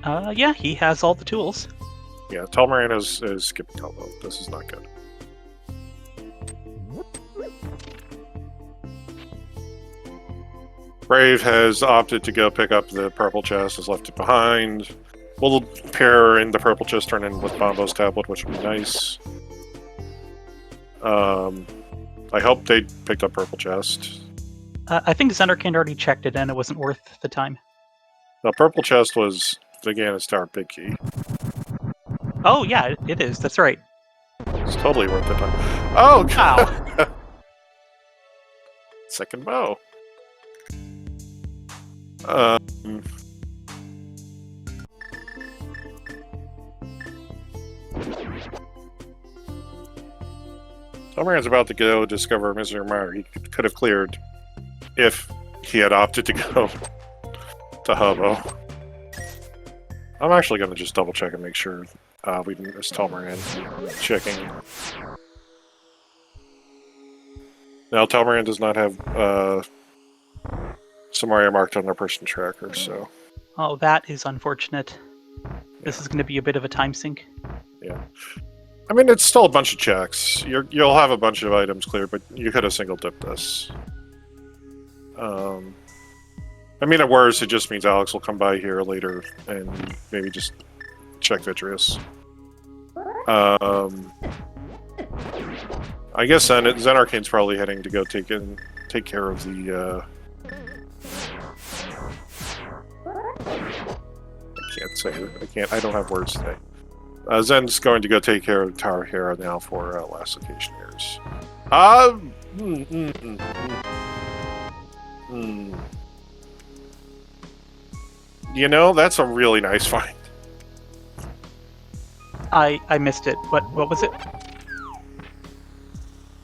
A: Yeah, he has all the tools.
B: Yeah, Telmaran is skipping Hobo. This is not good. Brave has opted to go pick up the purple chest, has left it behind. We'll pair in the purple chest, turn in with Bombo's tablet, which would be nice. I hope they picked up purple chest.
A: I think Zenarkand already checked it and it wasn't worth the time.
B: The purple chest was the Gannis Tower big key.
A: Oh, yeah, it is. That's right.
B: It's totally worth the time. Oh,
A: wow.
B: Second bow. Telmaran's about to go discover Mr. Meyer. He could have cleared if he had opted to go to Hobo. I'm actually going to just double check and make sure we didn't miss Telmaran checking. Now, Telmaran does not have Samaria marked on their person tracker, so...
A: Oh, that is unfortunate. This is going to be a bit of a time sink.
B: Yeah. I mean, it's still a bunch of checks. You'll have a bunch of items cleared, but you could have single-dipped this. I mean, at worst, it just means Alex will come by here later and maybe just check Vitreous. I guess Zenarkane's probably heading to go take care of the... I can't say it. I don't have words today. Zen's going to go take care of Tower Hera now for last Locationeers. You know, that's a really nice find.
A: I missed it. What was it?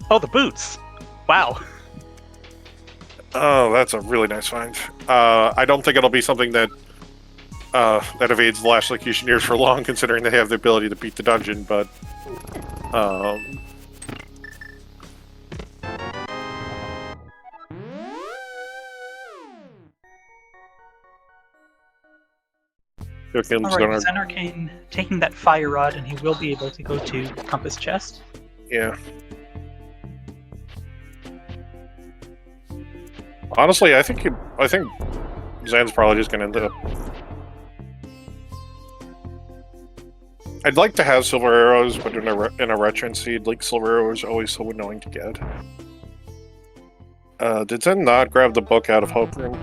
A: Oh, the boots. Wow.
B: Oh, that's a really nice find. I don't think it'll be something that evades the last Locationeers for long, considering they have the ability to beat the dungeon, but...
A: Alright, Zenarkane taking that fire rod, and he will be able to go to Compass Chest.
B: Yeah. Honestly, I think Zen's probably just gonna end up... I'd like to have silver arrows, but in a Retron seed, like silver arrows are always so annoying to get. Did Zen not grab the book out of Hope Room?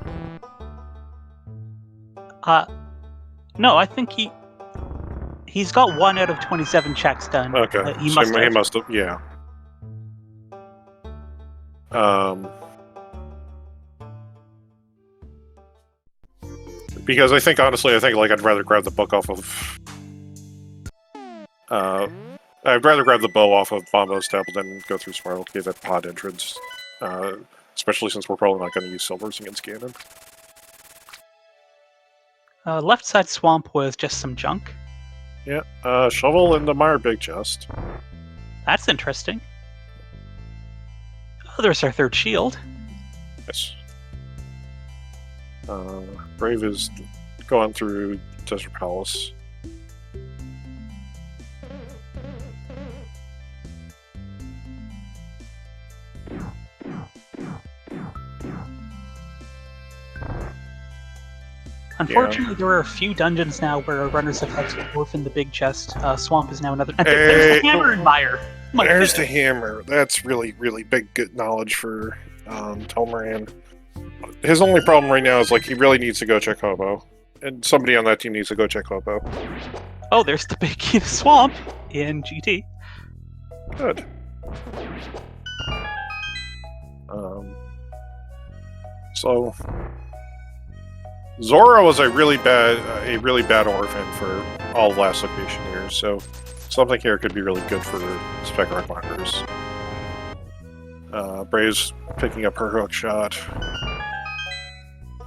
A: No, I think he's got 1 out of 27 checks done.
B: Okay,
A: He
B: so
A: must
B: he must have, yeah. Because honestly, like I'd rather grab the book off of... I'd rather grab the bow off of Bombo's tablet than go through Spiral Cave at pod entrance. Especially since we're probably not going to use silvers against Ganon.
A: Left side swamp was just some junk.
B: Yeah, shovel in the Mire Big Chest.
A: That's interesting. Oh, there's our third shield.
B: Yes. Brave is going through Desert Palace.
A: Unfortunately, there are a few dungeons now where runners have had to orphan the big chest. Swamp is now another. And there's the hammer and mire.
B: There's the hammer. That's really, really big good knowledge for Telmaran. His only problem right now is like he really needs to go check Hobo. And somebody on that team needs to go check Hobo.
A: Oh, there's the big key to Swamp in GT.
B: Good. So Zora was a really bad orphan for all of last Locationeers, so something here could be really good for Spec Bonkers. Brave's picking up her hook shot.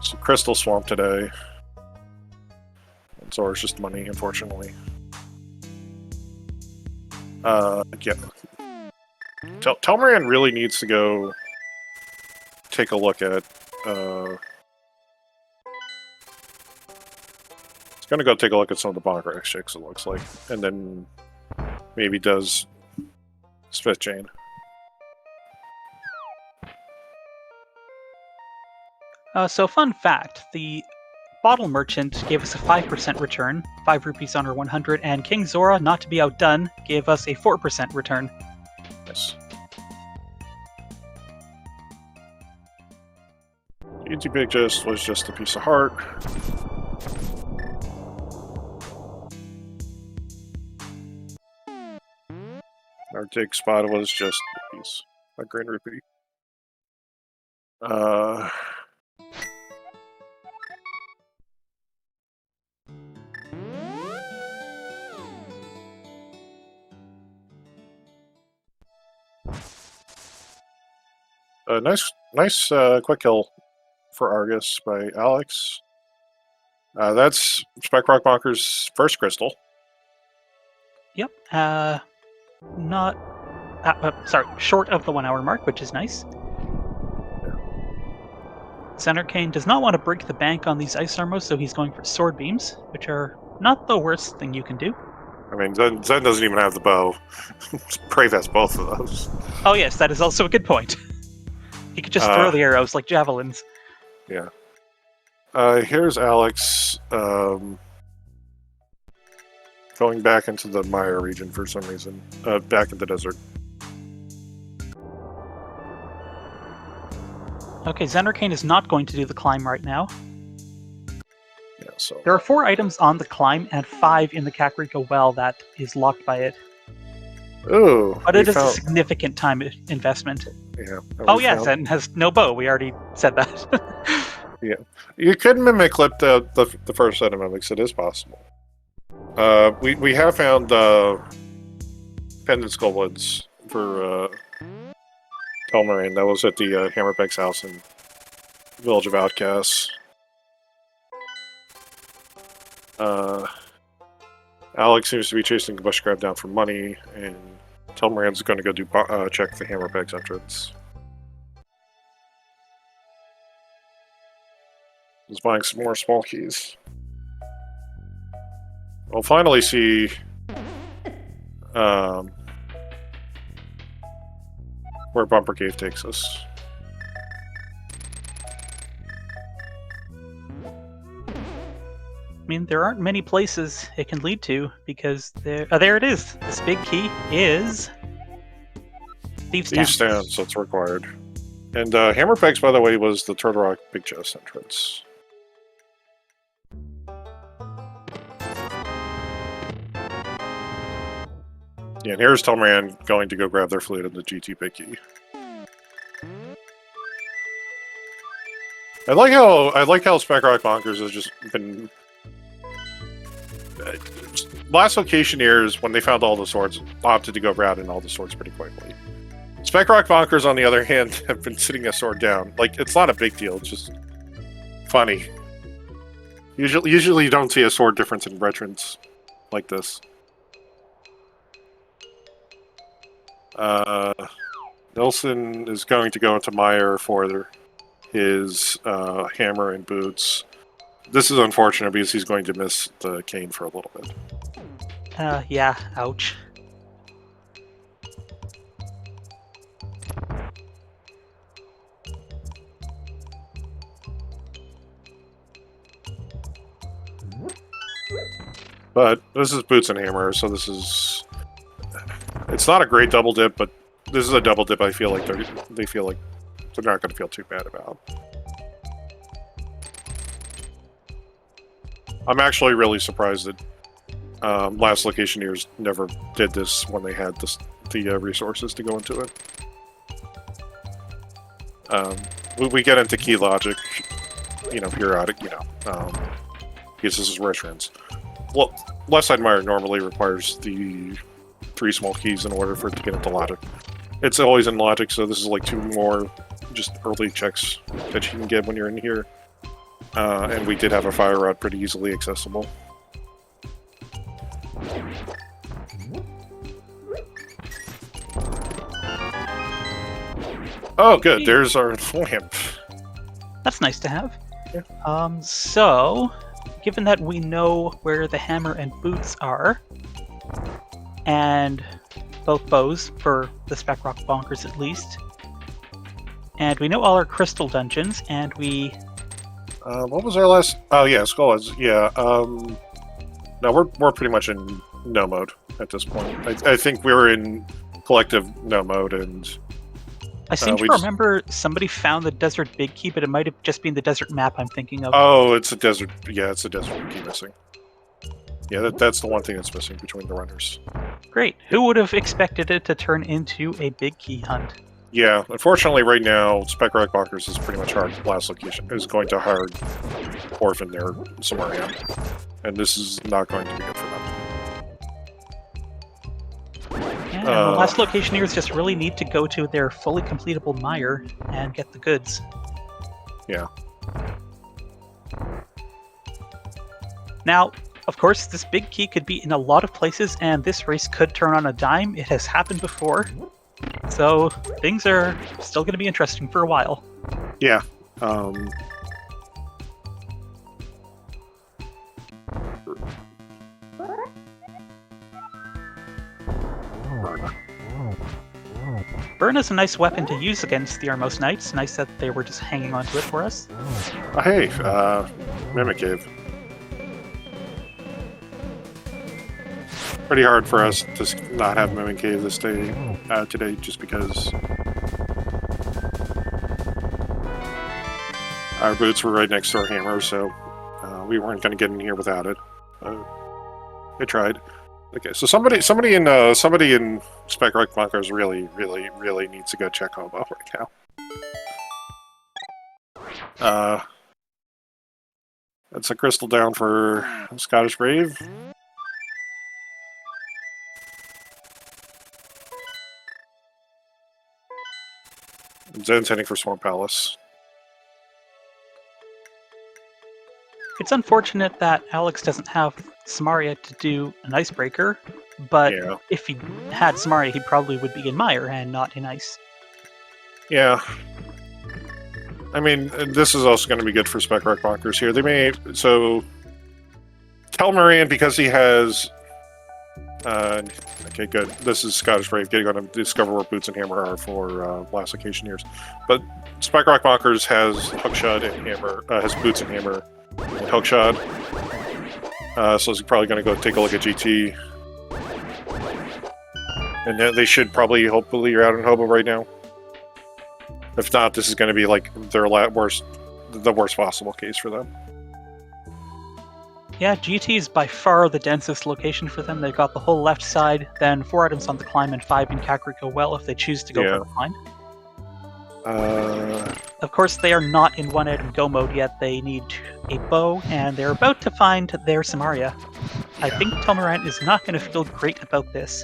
B: So Crystal Swamp today. And Zora's just money, unfortunately. Yeah. Telmaran really needs to go take a look at it's gonna go take a look at some of the Bonkers chicks, it looks like. And then maybe does Spit Chain.
A: So fun fact, the bottle merchant gave us a 5% return, 5 rupees on our 100, and King Zora, not to be outdone, gave us a 4% return.
B: Yes. Easy Big Gist was just a piece of heart. Our dig spot was just a piece, a green rupee. Nice quick kill for Argus by Alex. That's Spec Bonkers' first crystal.
A: Yep. Short of the 1 hour mark, which is nice. Center Kane does not want to break the bank on these ice armors, so he's going for sword beams, which are not the worst thing you can do.
B: I mean, Zen doesn't even have the bow. Brave has both of those.
A: Oh yes, that is also a good point. He could just throw the arrows like javelins.
B: Yeah. Here's Alex going back into the Maya region for some reason. Back in the desert.
A: Okay, Zenarkane is not going to do the climb right now.
B: Yeah, so
A: there are 4 items on the climb and 5 in the Kakariko well that is locked by it.
B: Ooh.
A: But it is a significant time investment.
B: Yeah.
A: Oh yeah, Zen has no bow. We already said that.
B: Yeah. You could mimic clip the first set of mimics. It is possible. We have found pendant skullwoods for Telmaran. That was at the Hammerbeck's house in Village of Outcasts. Alex seems to be chasing the bush grab down for money, and Telmaran's going to go do check the Hammerbeck's entrance. He's buying some more small keys. We'll finally see where Bumper Cave takes us.
A: I mean, there aren't many places it can lead to, because there it is. This big key is Thieves' Town.
B: Thieves' Town, so it's required. And Hammerbeck's, by the way, was the Turtle Rock Big Chest entrance. Yeah, and here's Telmaran going to go grab their flute and the GT Big Key. I like how Spec Bonkers has just been. Last Locationeers, when they found all the swords, opted to go route in all the swords pretty quickly. Spec Bonkers, on the other hand, have been sitting a sword down. Like, it's not a big deal, it's just funny. Usually you don't see a sword difference in veterans like this. Nelson is going to go into Meyer for his hammer and boots. This is unfortunate because he's going to miss the cane for a little bit.
A: Yeah, ouch.
B: But this is Boots and Hammer, so this is... It's not a great double dip, but this is a double dip I feel like they feel like they're not going to feel too bad about. I'm actually really surprised that last Locationeers never did this when they had the resources to go into it. We get into key logic, periodic, because this is Retrans. Well, left side mire normally requires the 3 small keys in order for it to get into logic. It's always in logic, so this is like 2 more just early checks that you can get when you're in here. And we did have a fire rod pretty easily accessible. Oh, good. There's our lamp.
A: That's nice to have.
B: Yeah.
A: So, given that we know where the hammer and boots are, and both bows for the Spec Rock Bonkers at least, and we know all our crystal dungeons, and we...
B: what was our last... Oh, yeah, Skull. Yeah, no, we're pretty much in no mode at this point. I think we were in collective no mode, and...
A: I seem to remember somebody found the desert big key, but it might have just been the desert map I'm thinking of.
B: Oh, it's a desert... Yeah, it's a desert key missing. Yeah, that's the one thing that's missing between the runners.
A: Great. Who would have expected it to turn into a big key hunt?
B: Yeah, unfortunately right now, Spec Rock Bonkers is pretty much hard. Last location is going to hard orphan there somewhere around. And this is not going to be good for them.
A: Yeah, and the last Locationeers just really need to go to their fully completable mire and get the goods.
B: Yeah.
A: Now, of course, this big key could be in a lot of places, and this race could turn on a dime. It has happened before. So, things are still going to be interesting for a while.
B: Yeah.
A: Burn is a nice weapon to use against the Armos Knights. Nice that they were just hanging on to it for us.
B: Hey, Mimic Cave. Pretty hard for us to not have Mimic Cave this day, today, just because our boots were right next to our hammer, so we weren't going to get in here without it. They tried. Okay, so somebody in Spec Rock Bonkers really needs to go check Hobo right now. That's a crystal down for Scottish Brave. Zen's heading for Swamp Palace.
A: It's unfortunate that Alex doesn't have Samaria to do an icebreaker, but
B: Yeah.
A: if he had Samaria, he probably would be in Mire and not in Ice.
B: Yeah. I mean, this is also going to be good for Spec Rock Bonkers here. They may... So... Telmarian, because he has... okay, good. This is Scottish Brave getting on to discover where Boots and Hammer are for last Locationeers. But Spec Rock Bonkers has Hookshot and Hammer... has Boots and Hammer and Hookshot. So he's probably going to go take a look at GT. And then they should probably, hopefully, you're out in Hobo right now. If not, this is going to be like their the worst possible case for them.
A: Yeah, GT is by far the densest location for them. They've got the whole left side, then 4 items on the climb and 5 in Kakariko Well if they choose to go for the climb. Of course, they are not in 1-item go mode yet. They need a bow, and they're about to find their Samaria. I think Telmarant is not going to feel great about this.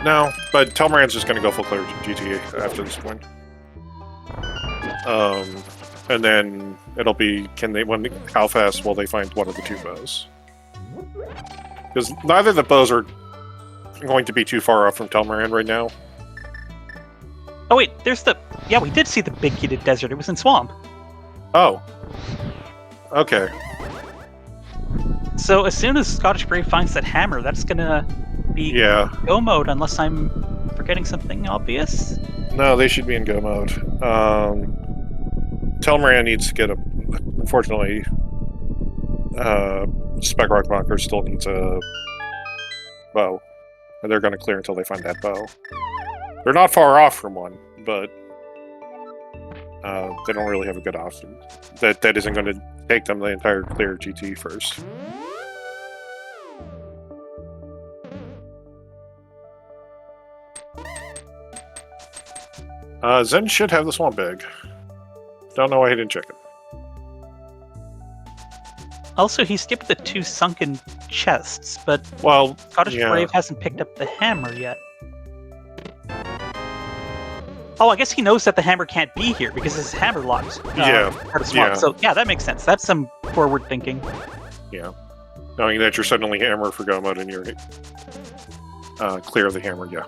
B: No, but Telmarant's just going to go full clear GTA after this point. And then it'll be, how fast will they find one of the 2 bows? Because neither of the bows are going to be too far off from Telmarant right now.
A: Oh wait, there's the... Yeah, we did see the big heated desert. It was in Swamp.
B: Oh. Okay.
A: So as soon as Scottish Brave finds that hammer, that's gonna be go mode, unless I'm forgetting something obvious.
B: No, they should be in go mode. Telmarant needs to get unfortunately, Spec Bonkers still needs a bow. And they're going to clear until they find that bow. They're not far off from one, but they don't really have a good option. That isn't going to take them the entire clear GT first. Zen should have the swamp bag. Don't know why he didn't check it.
A: Also, he skipped the 2 sunken chests, but
B: Well,
A: Scottish Brave hasn't picked up the hammer yet. Oh, I guess he knows that the hammer can't be here because his hammer locked. Part of swamp. So yeah, that makes sense. That's some forward thinking.
B: Yeah. Knowing that you're suddenly hammer for go mode and you're clear of the hammer, yeah.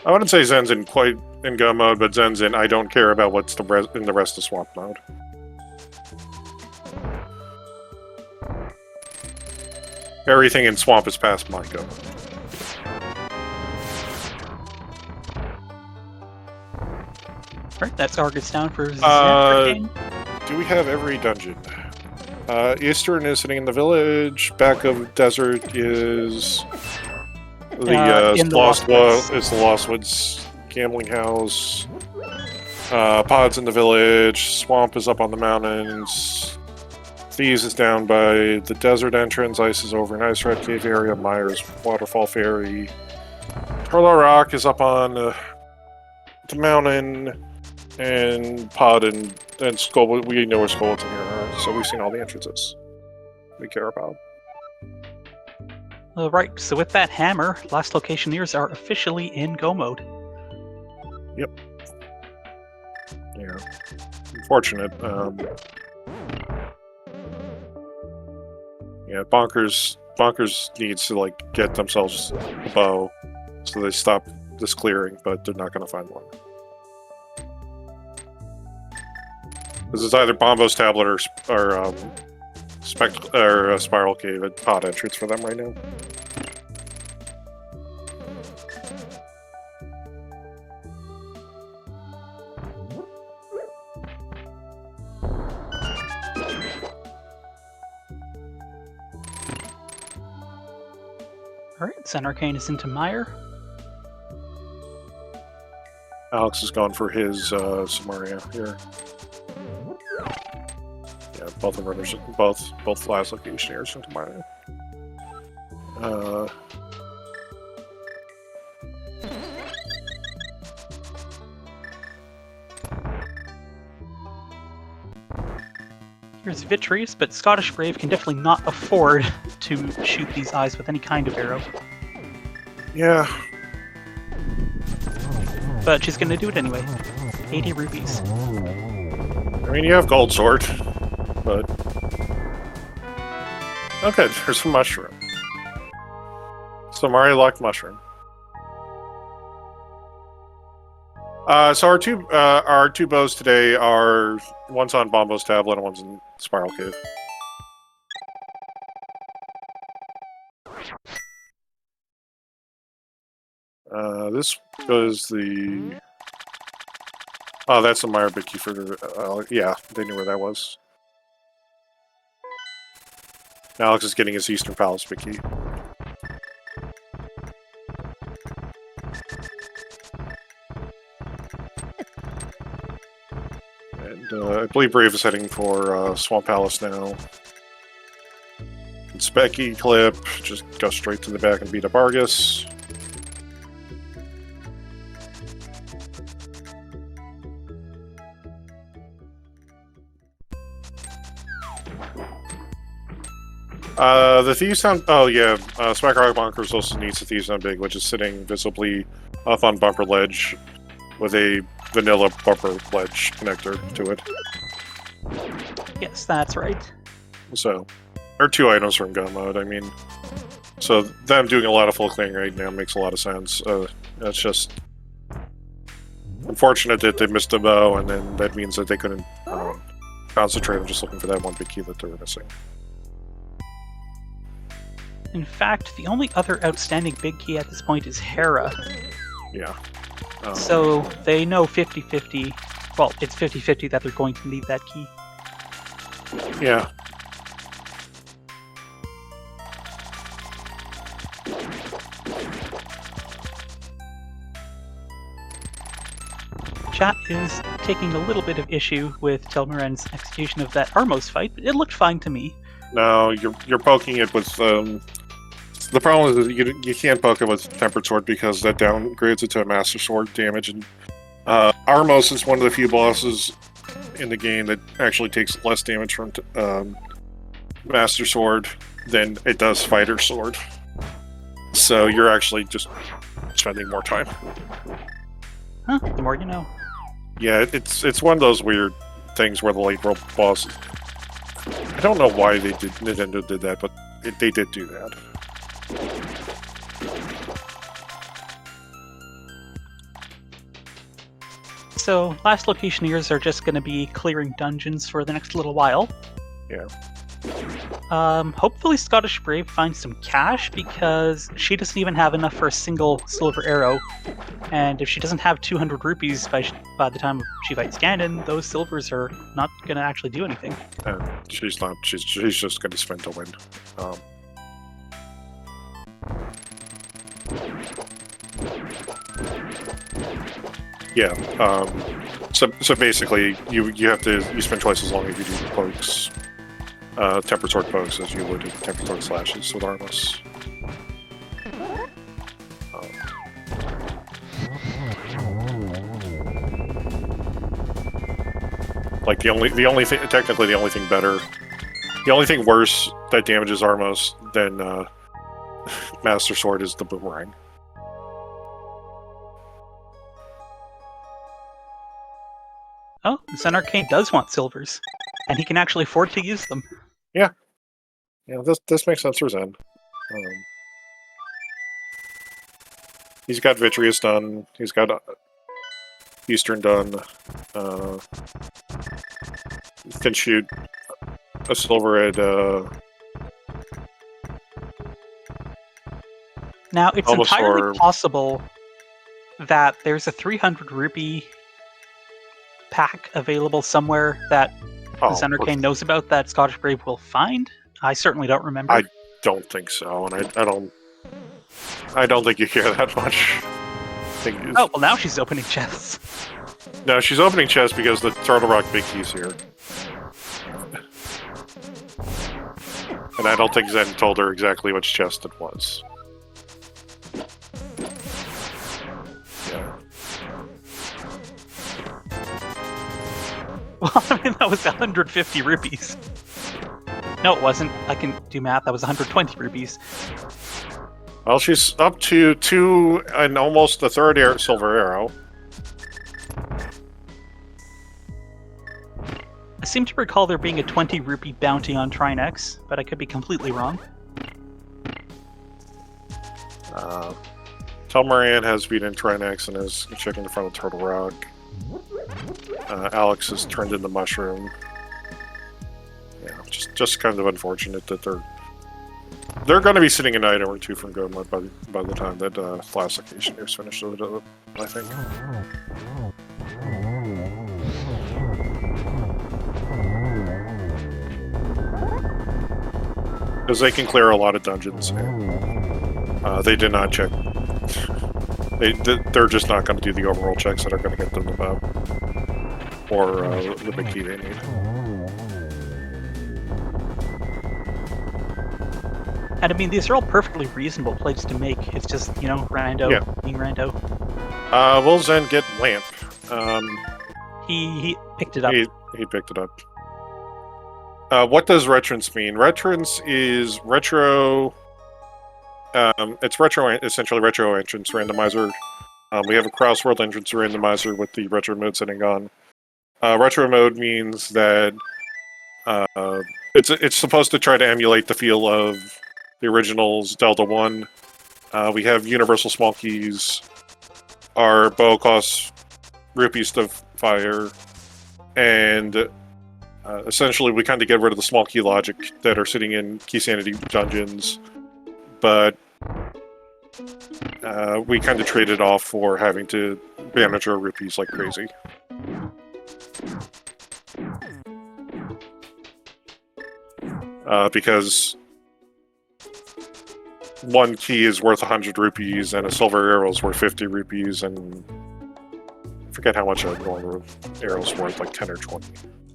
B: I wouldn't say Zen's in quite in go mode, but Zen's in I don't care about what's in the rest of swamp mode. Everything in swamp is past my go.
A: Alright, that target's down for Zen.
B: Do we have every dungeon? Eastern is sitting in the village. Back of desert is the Lost Woods gambling house. Pod's in the village. Swamp is up on the mountains. Thieves is down by the desert entrance. Ice is over in Ice Red Cave area. Myers Waterfall Ferry. Turlo Rock is up on the mountain. And Pod and Skull, we know where Skull's in here are, so we've seen all the entrances we care about.
A: Right, so with that hammer, last Locationeers are officially in go mode.
B: Yep. Yeah. Unfortunate. Yeah, Bonkers needs to get themselves a bow, so they stop this clearing, but they're not going to find one. This is either Bombo's tablet or Spec or Spiral Cave at Pod entrance for them right now.
A: Alright, Zen Arcane is into Meyer.
B: Alex is going for his Samaria here. Yeah, both of runners, both last Locationeers into Meyer.
A: Here's Vitreous, but Scottish Brave can definitely not afford to shoot these eyes with any kind of arrow.
B: Yeah.
A: But she's gonna do it anyway. 80 rupees.
B: I mean, you have Gold Sword, but... Okay, there's a mushroom. Samaria locked mushroom. So our two bows today are one's on Bombo's tablet and one's in Spiral Cave. This was the. Oh, that's the Meyer Big Key for the. Yeah, they knew where that was. Alex is getting his Eastern Palace Big Key. I believe Brave is heading for Swamp Palace now. And Specky clip, just go straight to the back and beat up Argus. The Thieves Sound... Oh yeah, Spec Bonkers also needs the Thieves Sound Big, which is sitting visibly up on Bumper Ledge with a vanilla bumper ledge connector to it.
A: Yes, that's right.
B: So, there are two items from Go Mode, I mean... So, them doing a lot of full clearing right now makes a lot of sense. It's just... unfortunate that they missed the bow, and then that means that they couldn't concentrate on just looking for that one big key that they were missing.
A: In fact, the only other outstanding big key at this point is Hera.
B: Yeah.
A: So they know 50-50. Well, it's 50-50 that they're going to need that key.
B: Yeah.
A: Chat is taking a little bit of issue with Telmaren's execution of that Armos fight, but it looked fine to me.
B: No, you're poking it with the problem is you can't poke it with Tempered Sword because that downgrades it to a Master Sword damage, and Armos is one of the few bosses in the game that actually takes less damage from Master Sword than it does Fighter Sword. So you're actually just spending more time.
A: Huh, the more you know.
B: Yeah, it's one of those weird things where the late world bosses. I don't know why Nintendo did that, but they did do that.
A: So, last Locationeers are just going to be clearing dungeons for the next little while.
B: Yeah.
A: Hopefully Scottish Brave finds some cash, because she doesn't even have enough for a single silver arrow. And if she doesn't have 200 rupees by the time she fights Ganon, those silvers are not going to actually do anything.
B: She's not. She's just going to spend to win. Yeah. So basically, you have to spend twice as long if you do the pokes, Tempered Sword pokes, as you would in Tempered Sword slashes with Armos. Like the only thing, technically the only thing better, the only thing worse that damages Armos than Master Sword is the boomerang.
A: Oh, Zen Arcane does want silvers, and he can actually afford to use them.
B: Yeah, this makes sense for Zen. He's got Vitreous done. He's got Eastern done. Can shoot a silver at.
A: Now, it's
B: Almost
A: entirely possible that there's a 300 rupee pack available somewhere that Zen Arcane knows about that Scottish Brave will find. I certainly don't remember.
B: I don't think so, and I don't think you care that much.
A: Oh, well, now she's opening chests.
B: No, she's opening chests because the Turtle Rock Big Key's here. And I don't think Zen told her exactly which chest it was. Yeah.
A: Well, I mean, that was 150 rupees. No, it wasn't. I can do math. That was 120 rupees.
B: Well, she's up to 2 and almost the third silver arrow.
A: I seem to recall there being a 20 rupee bounty on Trinex, but I could be completely wrong.
B: Telmaran has beaten Trinex and is checking in front of Turtle Rock. Alex has turned into Mushroom. Yeah, just kind of unfortunate that they're going to be sitting an item or two from Goma by the time that last Locationeers finished with it, I think. Because they can clear a lot of dungeons. They did not check. They're just not going to do the overall checks that are going to get them the map or the big key they need.
A: And I mean, these are all perfectly reasonable plates to make. It's just, you know, rando, being rando.
B: Will Zen get Lamp?
A: He picked it up.
B: He picked it up. What does Retrance mean? Retrance is retro. It's retro, essentially retro entrance randomizer. We have a cross-world entrance randomizer with the retro mode setting on. Retro mode means that it's supposed to try to emulate the feel of the original's Delta 1. We have universal small keys. Our bow costs rupees to fire, and essentially we kind of get rid of the small key logic that are sitting in key sanity dungeons, but we kind of traded off for having to manage our rupees like crazy. Because one key is worth 100 rupees, and a silver arrow is worth 50 rupees, and I forget how much a normal arrow is worth, like 10 or 20.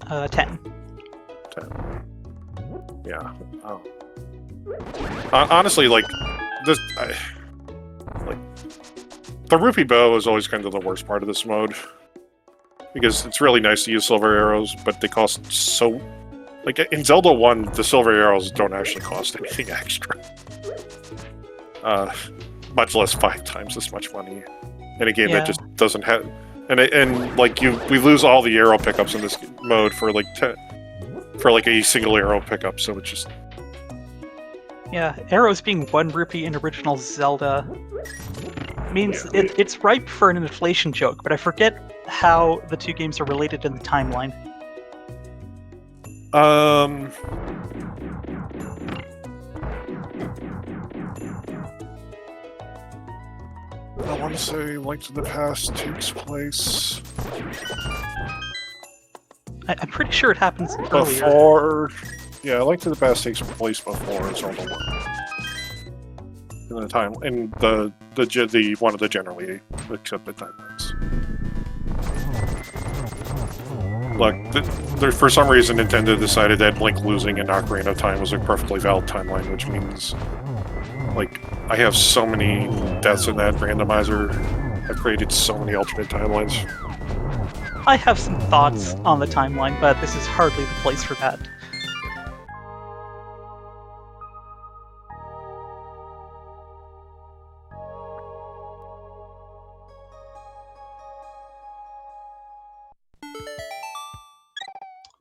A: 10.
B: 10. Yeah. Honestly, like this, like the rupee bow is always kind of the worst part of this mode, because it's really nice to use silver arrows, but they cost so. Like in Zelda 1, the silver arrows don't actually cost anything extra. Much less 5 times as much money in a game that just doesn't have. And like we lose all the arrow pickups in this mode for like a single arrow pickup, so it's just.
A: Yeah, arrows being 1 rupee in original Zelda means it's ripe for an inflation joke, but I forget how the two games are related in the timeline.
B: I want to say Link to the Past takes place...
A: I'm pretty sure it happens earlier.
B: Before... Yeah, Link to the Past takes place before Zelda 1. In the time... In the one of the generally accepted timelines. Look, for some reason Nintendo decided that Link losing in Ocarina of Time was a perfectly valid timeline, which means... Like, I have so many deaths in that randomizer. I've created so many alternate timelines.
A: I have some thoughts on the timeline, but this is hardly the place for that.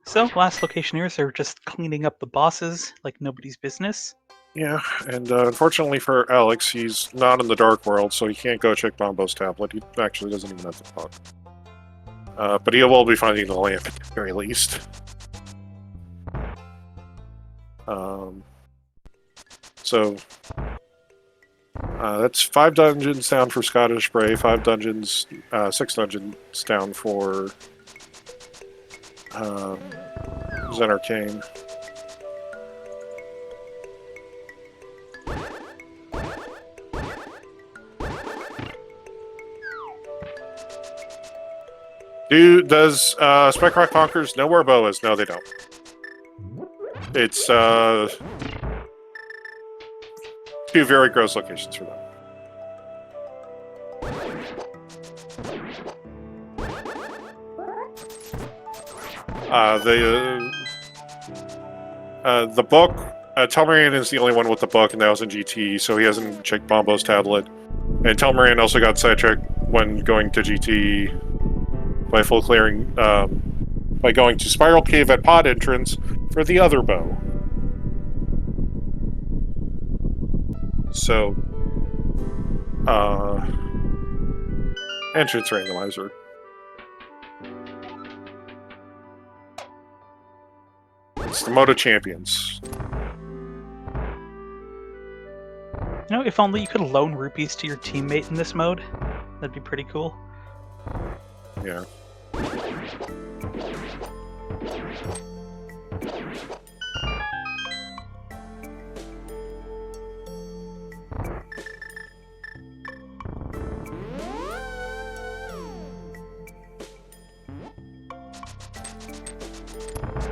A: So, last Locationeers are just cleaning up the bosses like nobody's business.
B: Yeah, and unfortunately for Alex, he's not in the Dark World, so he can't go check Bombo's tablet. He actually doesn't even have the phone. But he will be finding the lamp at the very least. So that's 5 dungeons down for Scottish Spray, 5 dungeons, 6 dungeons down for Zen Arcane. Does Spec Bonkers know where Bo is? No, they don't. It's 2 very gross locations for them. The book, Telmarian is the only one with the book, and that was in GT, so he hasn't checked Bombo's tablet. And Telmarian also got sidetracked when going to GT by full clearing, by going to Spiral Cave at pod entrance for the other bow. So, entrance randomizer. It's the Moto Champions.
A: You know, if only you could loan rupees to your teammate in this mode, that'd be pretty cool.
B: Yeah.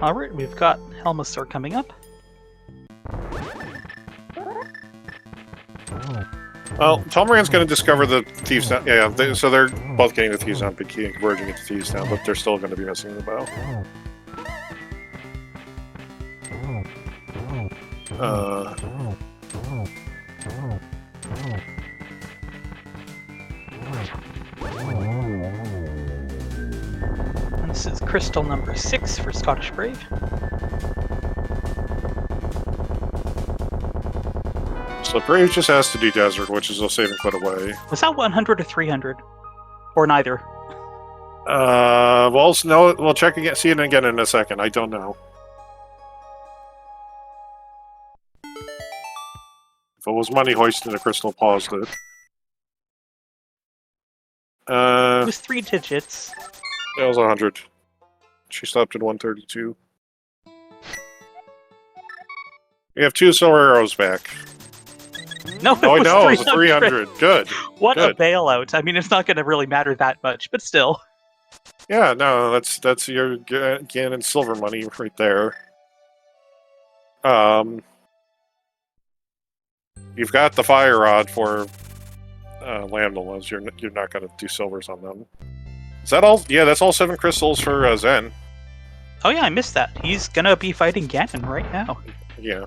A: Alright, we've got Helmasaur coming up.
B: Well, Telmarian's going to discover the Thieves Town. Yeah, so they're both getting the Thieves Town big key and converging into Thieves Town, but they're still going to be missing the bow.
A: And this is crystal number 6 for Scottish Brave.
B: So Brave just has to do Desert, which is they'll save and put away.
A: Was that 100 or 300? Or neither?
B: Well, no, we'll check again, see it again in a second. I don't know. If it was money hoisted, the crystal paused it.
A: It was 3 digits.
B: It was 100. She stopped at 132. We have 2 silver arrows back.
A: No,
B: Oh,
A: it was
B: no, it was
A: 300.
B: 300. Good.
A: What
B: Good.
A: a bailout. I mean, it's not going to really matter that much, but still.
B: Yeah, no, that's your Ganon silver money right there. You've got the fire rod for Landals. You're not going to do silvers on them. Is that all? Yeah, that's all 7 crystals for Zen.
A: Oh yeah, I missed that. He's going to be fighting Ganon right now.
B: Yeah.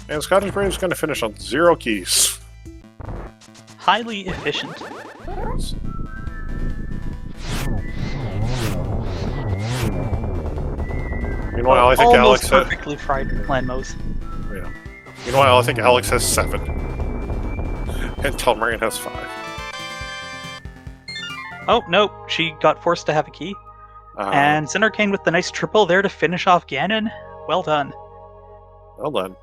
B: And Scottish Brave's going to finish on 0 keys.
A: Highly efficient.
B: Meanwhile, I think
A: Almost
B: Alex
A: perfectly fried Landmos.
B: Yeah. Meanwhile, I think Alex has 7. And Telmarian has 5.
A: Oh, no, she got forced to have a key. And Zenarkane with the nice triple there to finish off Ganon. Well done.
B: Well done.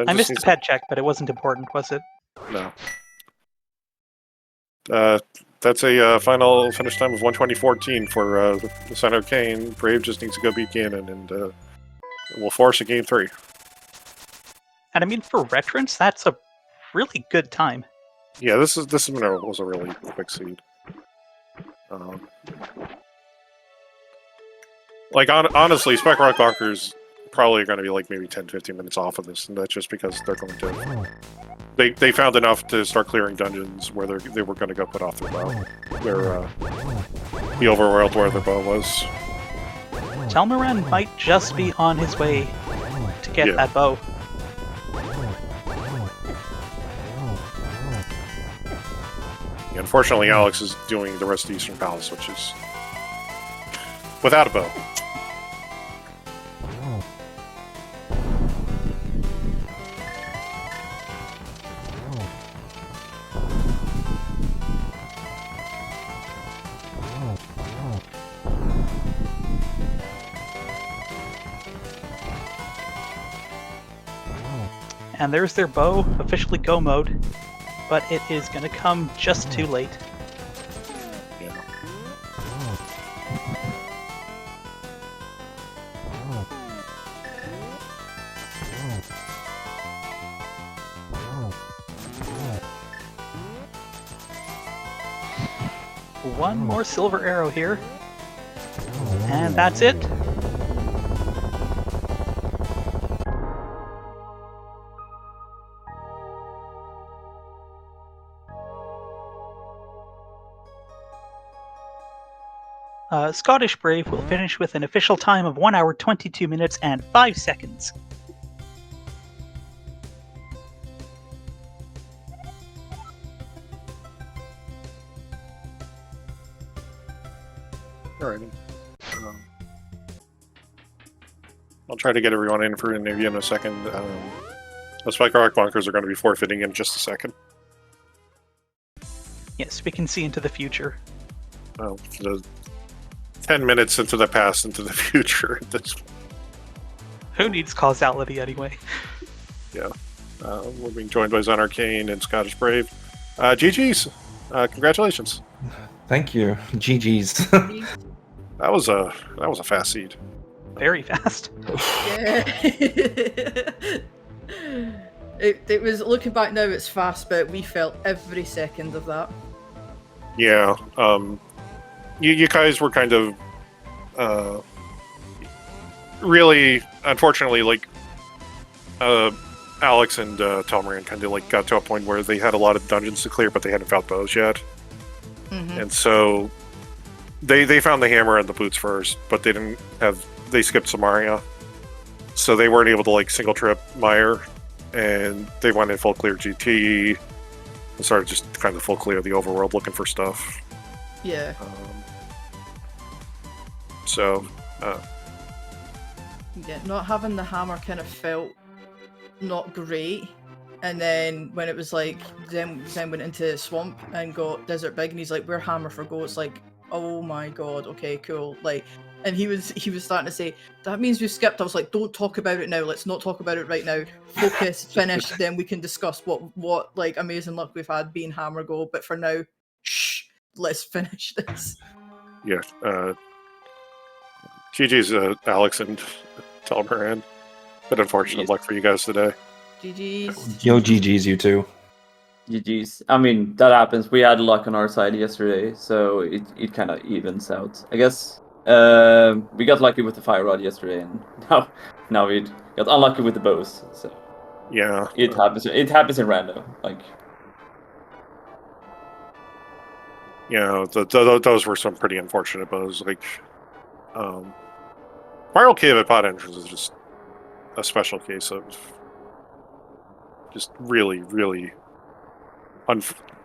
A: I missed the pet check, but it wasn't important, was it?
B: No. That's a final finish time of 1:20.14 for the Zenarkane. Brave just needs to go beat Ganon, and we'll force a game 3.
A: And I mean, for veterans, that's a really good time.
B: Yeah, this was a really quick seed. Like honestly, Spec Rock Bonkers probably going to be like maybe 10-15 minutes off of this, and that's just because they're going to they found enough to start clearing dungeons where they were going to go put off their bow, the overworld where their bow was.
A: Telmaran might just be on his way to get that bow.
B: Yeah, unfortunately, Alex is doing the rest of the Eastern Palace, which is without a bow.
A: And there's their bow, officially go mode, but it is going to come just too late.
B: Yeah.
A: One more silver arrow here, and that's it. Scottish Brave will finish with an official time of 1 hour 22 minutes and 5 seconds.
B: Alrighty. I'll try to get everyone in for an interview in a second. The Spike Rock Bonkers are going to be forfeiting in just a second.
A: Yes, we can see into the future.
B: Well, 10 minutes into the past, into the future.
A: Who needs causality anyway?
B: Yeah. We're being joined by Zenarkane and Scottish Brave. GG's. Congratulations.
C: Thank you. GG's.
B: That was a fast seed.
A: Very fast.
D: Yeah. It was, looking back now, it's fast, but we felt every second of that.
B: Yeah. You guys were kind of really, unfortunately, like Alex and Telmaran kind of like got to a point where they had a lot of dungeons to clear, but they hadn't found bows yet. Mm-hmm. And so they found the hammer and the boots first, but they skipped Samaria, so they weren't able to like single trip Meyer, and they went in full clear GT and started just kind of full clear the overworld looking for stuff.
D: Yeah.
B: So.
D: Yeah, not having the hammer kind of felt not great. And then when it was like, Zen went into Swamp and got Desert Big, and he's like, we're hammer for go. It's like, oh my god, okay, cool. Like, and he was starting to say, that means we've skipped. I was like, don't talk about it now. Let's not talk about it right now. Focus, finish, then we can discuss what like amazing luck we've had being hammer go. But for now, shh, let's finish this.
B: Yeah. GG's Alex and Telmeran. But unfortunate luck for you guys today.
D: GG's.
C: Yo, GG's, you two.
E: GG's. I mean, that happens. We had luck on our side yesterday, so it kind of evens out. I guess we got lucky with the fire rod yesterday, and now we got unlucky with the bows. So
B: yeah,
E: it happens. It happens in random. Like,
B: yeah, those were some pretty unfortunate bows. Like, Spiral Cave at Pot Entrance is just a special case of just really, really.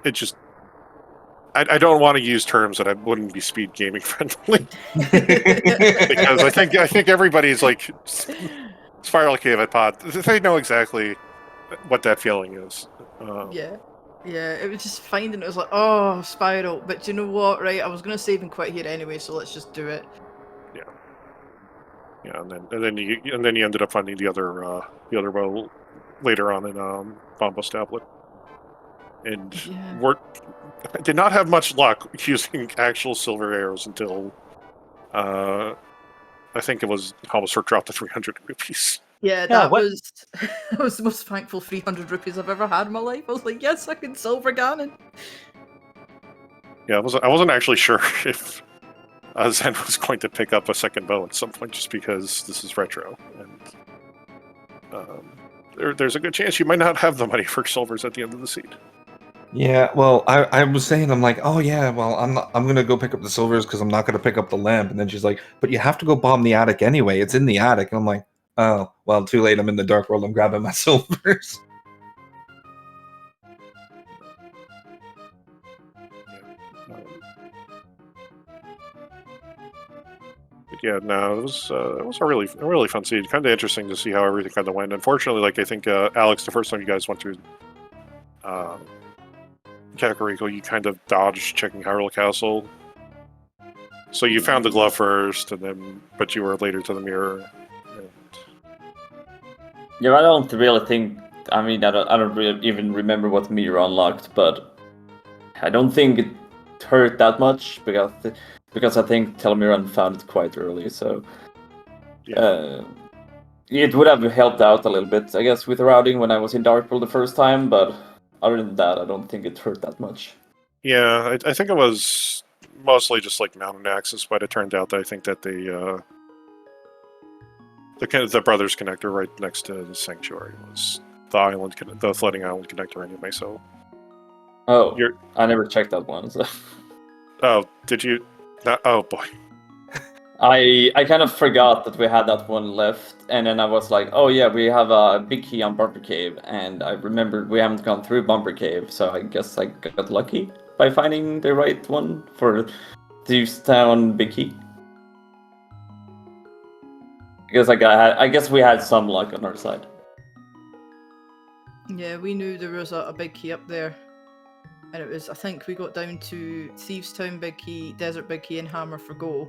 B: It just. I don't want to use terms that I wouldn't be speed gaming friendly because I think everybody's like Spiral Cave at Pot. They know exactly what that feeling is.
D: Yeah, it was just finding it was like, oh, Spiral. But you know what? Right, I was gonna save and quit here anyway, so let's just do it.
B: Yeah, and then you ended up finding the other bow later on in Bombos Tablet, and I did not have much luck using actual silver arrows until I think it was almost dropped to 300 rupees.
D: Yeah, that was that was the most thankful 300 rupees I've ever had in my life. I was like, yes, I can silver Ganon.
B: Yeah, I wasn't actually sure if Zen was going to pick up a second bow at some point, just because this is retro, and there's a good chance you might not have the money for silvers at the end of the seed.
C: Yeah, well, I was saying, I'm like, oh yeah, well, I'm gonna go pick up the silvers because I'm not gonna pick up the lamp. And then she's like, but you have to go bomb the attic anyway. It's in the attic. And I'm like, oh, well, too late. I'm in the dark world. I'm grabbing my silvers.
B: Yeah, no, it was a really fun seed. Kind of interesting to see how everything kind of went. Unfortunately, like I think Alex, the first time you guys went through Kakariko, you kind of dodged checking Hyrule Castle. So you found the glove first, but you were later to the mirror. And...
E: Yeah, I don't really think. I mean, I don't really even remember what mirror unlocked, but I don't think it hurt that much because I think Telmiran found it quite early, so it would have helped out a little bit, I guess, with routing when I was in Dark World the first time, but other than that, I don't think it hurt that much.
B: Yeah, I think it was mostly just like mountain axis, but it turned out that I think that the Brothers connector right next to the Sanctuary was the floating island connector anyway, so...
E: Oh, I never checked that one, so...
B: Oh, did you? Oh boy.
E: I kind of forgot that we had that one left, and then I was like, oh yeah, we have a big key on Bumper Cave, and I remembered we haven't gone through Bumper Cave, so I guess I got lucky by finding the right one for Thieves Town Big Key. I guess we had some luck on our side.
D: Yeah, we knew there was a big key up there. And it was, I think we got down to Thieves Town Big Key, Desert Big Key, and Hammer for Go.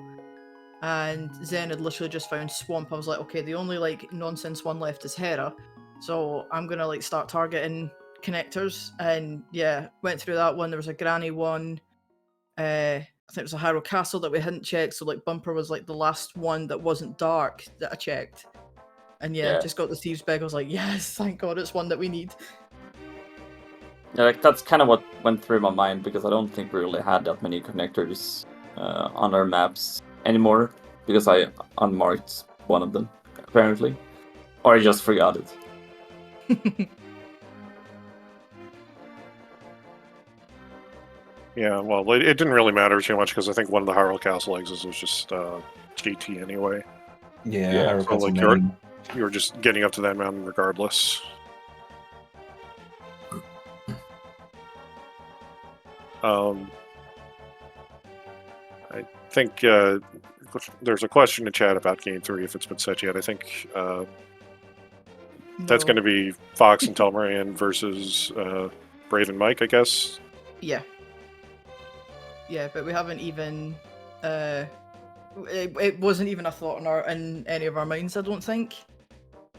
D: And Zen had literally just found Swamp. I was like, okay, the only like nonsense one left is Hera. So I'm gonna like start targeting connectors. And yeah, went through that one. There was a Granny one. I think it was a Hyrule Castle that we hadn't checked. So like Bumper was like the last one that wasn't dark that I checked. And yeah, just got the Thieves Big. I was like, yes, thank God it's one that we need.
E: Yeah, like that's kind of what went through my mind, because I don't think we really had that many connectors on our maps anymore, because I unmarked one of them, apparently. Or I just forgot it.
B: Yeah, well, it didn't really matter too much because I think one of the Hyrule Castle exits was just GT anyway.
C: Yeah,
E: Yeah,
C: I
B: so,
C: recall
B: like, you were just getting up to that mountain regardless. I think there's a question in chat about Game 3 if it's been set yet. I think that's
D: No.
B: going to be Fox and Telmarian versus Brave and Mike, I guess.
D: Yeah. Yeah, but we haven't even. It wasn't even a thought in any of our minds, I don't think.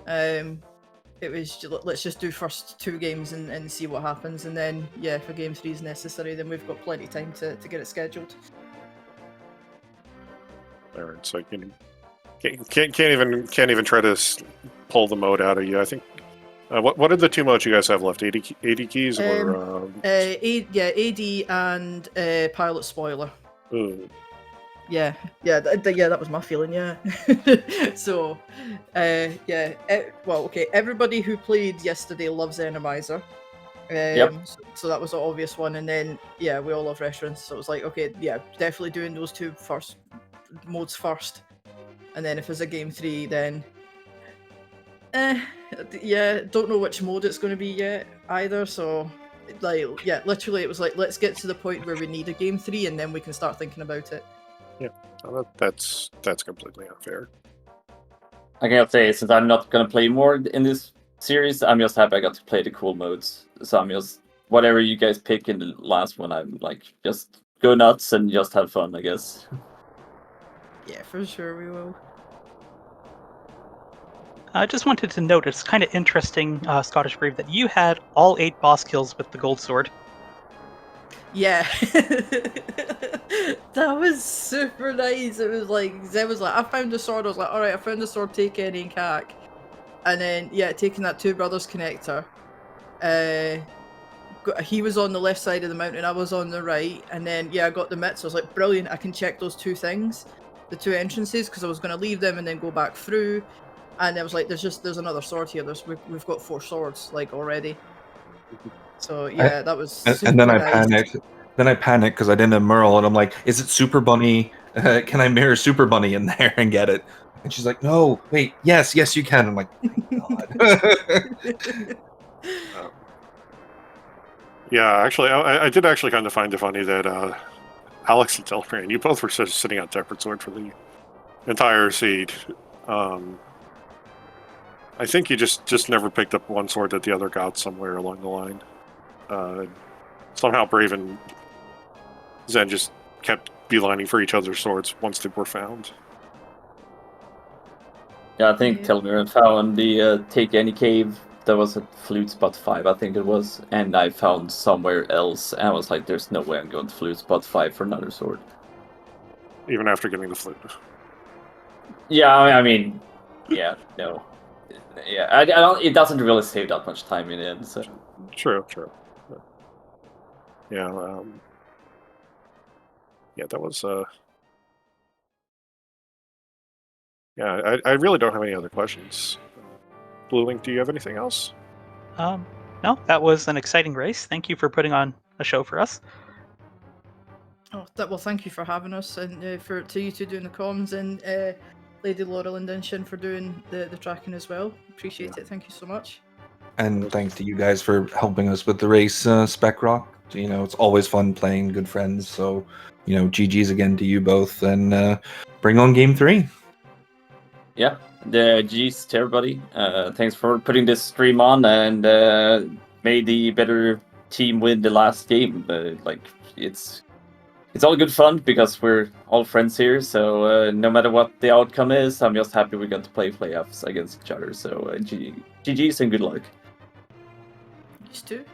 D: It was let's just do first 2 games and see what happens, and then yeah, if a game 3 is necessary, then we've got plenty of time to get it scheduled.
B: Alright, so can't even try to pull the mode out of you. I think. What are the 2 modes you guys have left? 80 keys or?
D: AD and pilot spoiler.
B: Ooh.
D: Yeah, that was my feeling. Yeah. So, yeah. Well, okay. Everybody who played yesterday loves Randomizer.
E: Yep.
D: So that was the obvious one, and then yeah, we all love restaurants. So it was like, okay, yeah, definitely doing those 2 modes first, and then if it's a game 3, then yeah, don't know which mode it's going to be yet either. So like, yeah, literally, it was like, let's get to the point where we need a game 3, and then we can start thinking about it.
B: Yeah, that's completely unfair.
E: I can say, since I'm not gonna play more in this series, I'm just happy I got to play the cool modes. So I'm just whatever you guys pick in the last one, I'm like just go nuts and just have fun, I guess.
D: Yeah, for sure we will.
A: I just wanted to note, it's kind of interesting, Scottish Brave, that you had all 8 boss kills with the gold sword.
D: Yeah. That was super nice. It was like, Zen was like, I found the sword. I was like, alright, I found the sword, take any and cack. And then, yeah, taking that 2 brothers connector. He was on the left side of the mountain, I was on the right. And then, yeah, I got the mitts. I was like, brilliant, I can check those 2 things. The 2 entrances, because I was going to leave them and then go back through. And I was like, there's another sword here. We've got 4 swords, like, already. So yeah, that was super
C: and then I
D: nice.
C: panicked. Then I panicked because I didn't have Merle, and I'm like, "Is it Super Bunny? Can I mirror Super Bunny in there and get it?" And she's like, "No, wait, yes, you can." I'm like, "God."
B: Yeah, actually, I did actually kind of find it funny that Alex and Telmarian, you both were sitting on separate sword for the entire seed. I think you just never picked up one sword that the other got somewhere along the line. Somehow Brave and Zen just kept beelining for each other's swords once they were found.
E: Yeah, I think
D: Yeah.
E: Telmarian found the Take Any Cave. That was at Flute Spot 5, I think it was. And I found somewhere else. And I was like, there's no way I'm going to Flute Spot 5 for another sword.
B: Even after getting the flute.
E: Yeah, I mean, yeah, no. Yeah, I don't. It doesn't really save that much time in the end. So.
B: True. Yeah, yeah, that was yeah, I really don't have any other questions. Blue Link, do you have anything else?
A: No, that was an exciting race. Thank you for putting on a show for us.
D: Oh, well, thank you for having us, and to you 2 doing the comms, and Lady Laurel and Shin for doing the tracking as well. Appreciate it. Thank you so much.
C: And thanks to you guys for helping us with the race, Spec Rock. You know, it's always fun playing good friends. So, you know, GG's again to you both, and bring on game 3.
E: Yeah, the G's to everybody. Thanks for putting this stream on and made the better team win the last game. Like it's all good fun because we're all friends here. So no matter what the outcome is, I'm just happy we got to play playoffs against each other. So GG's and good luck.
D: You too.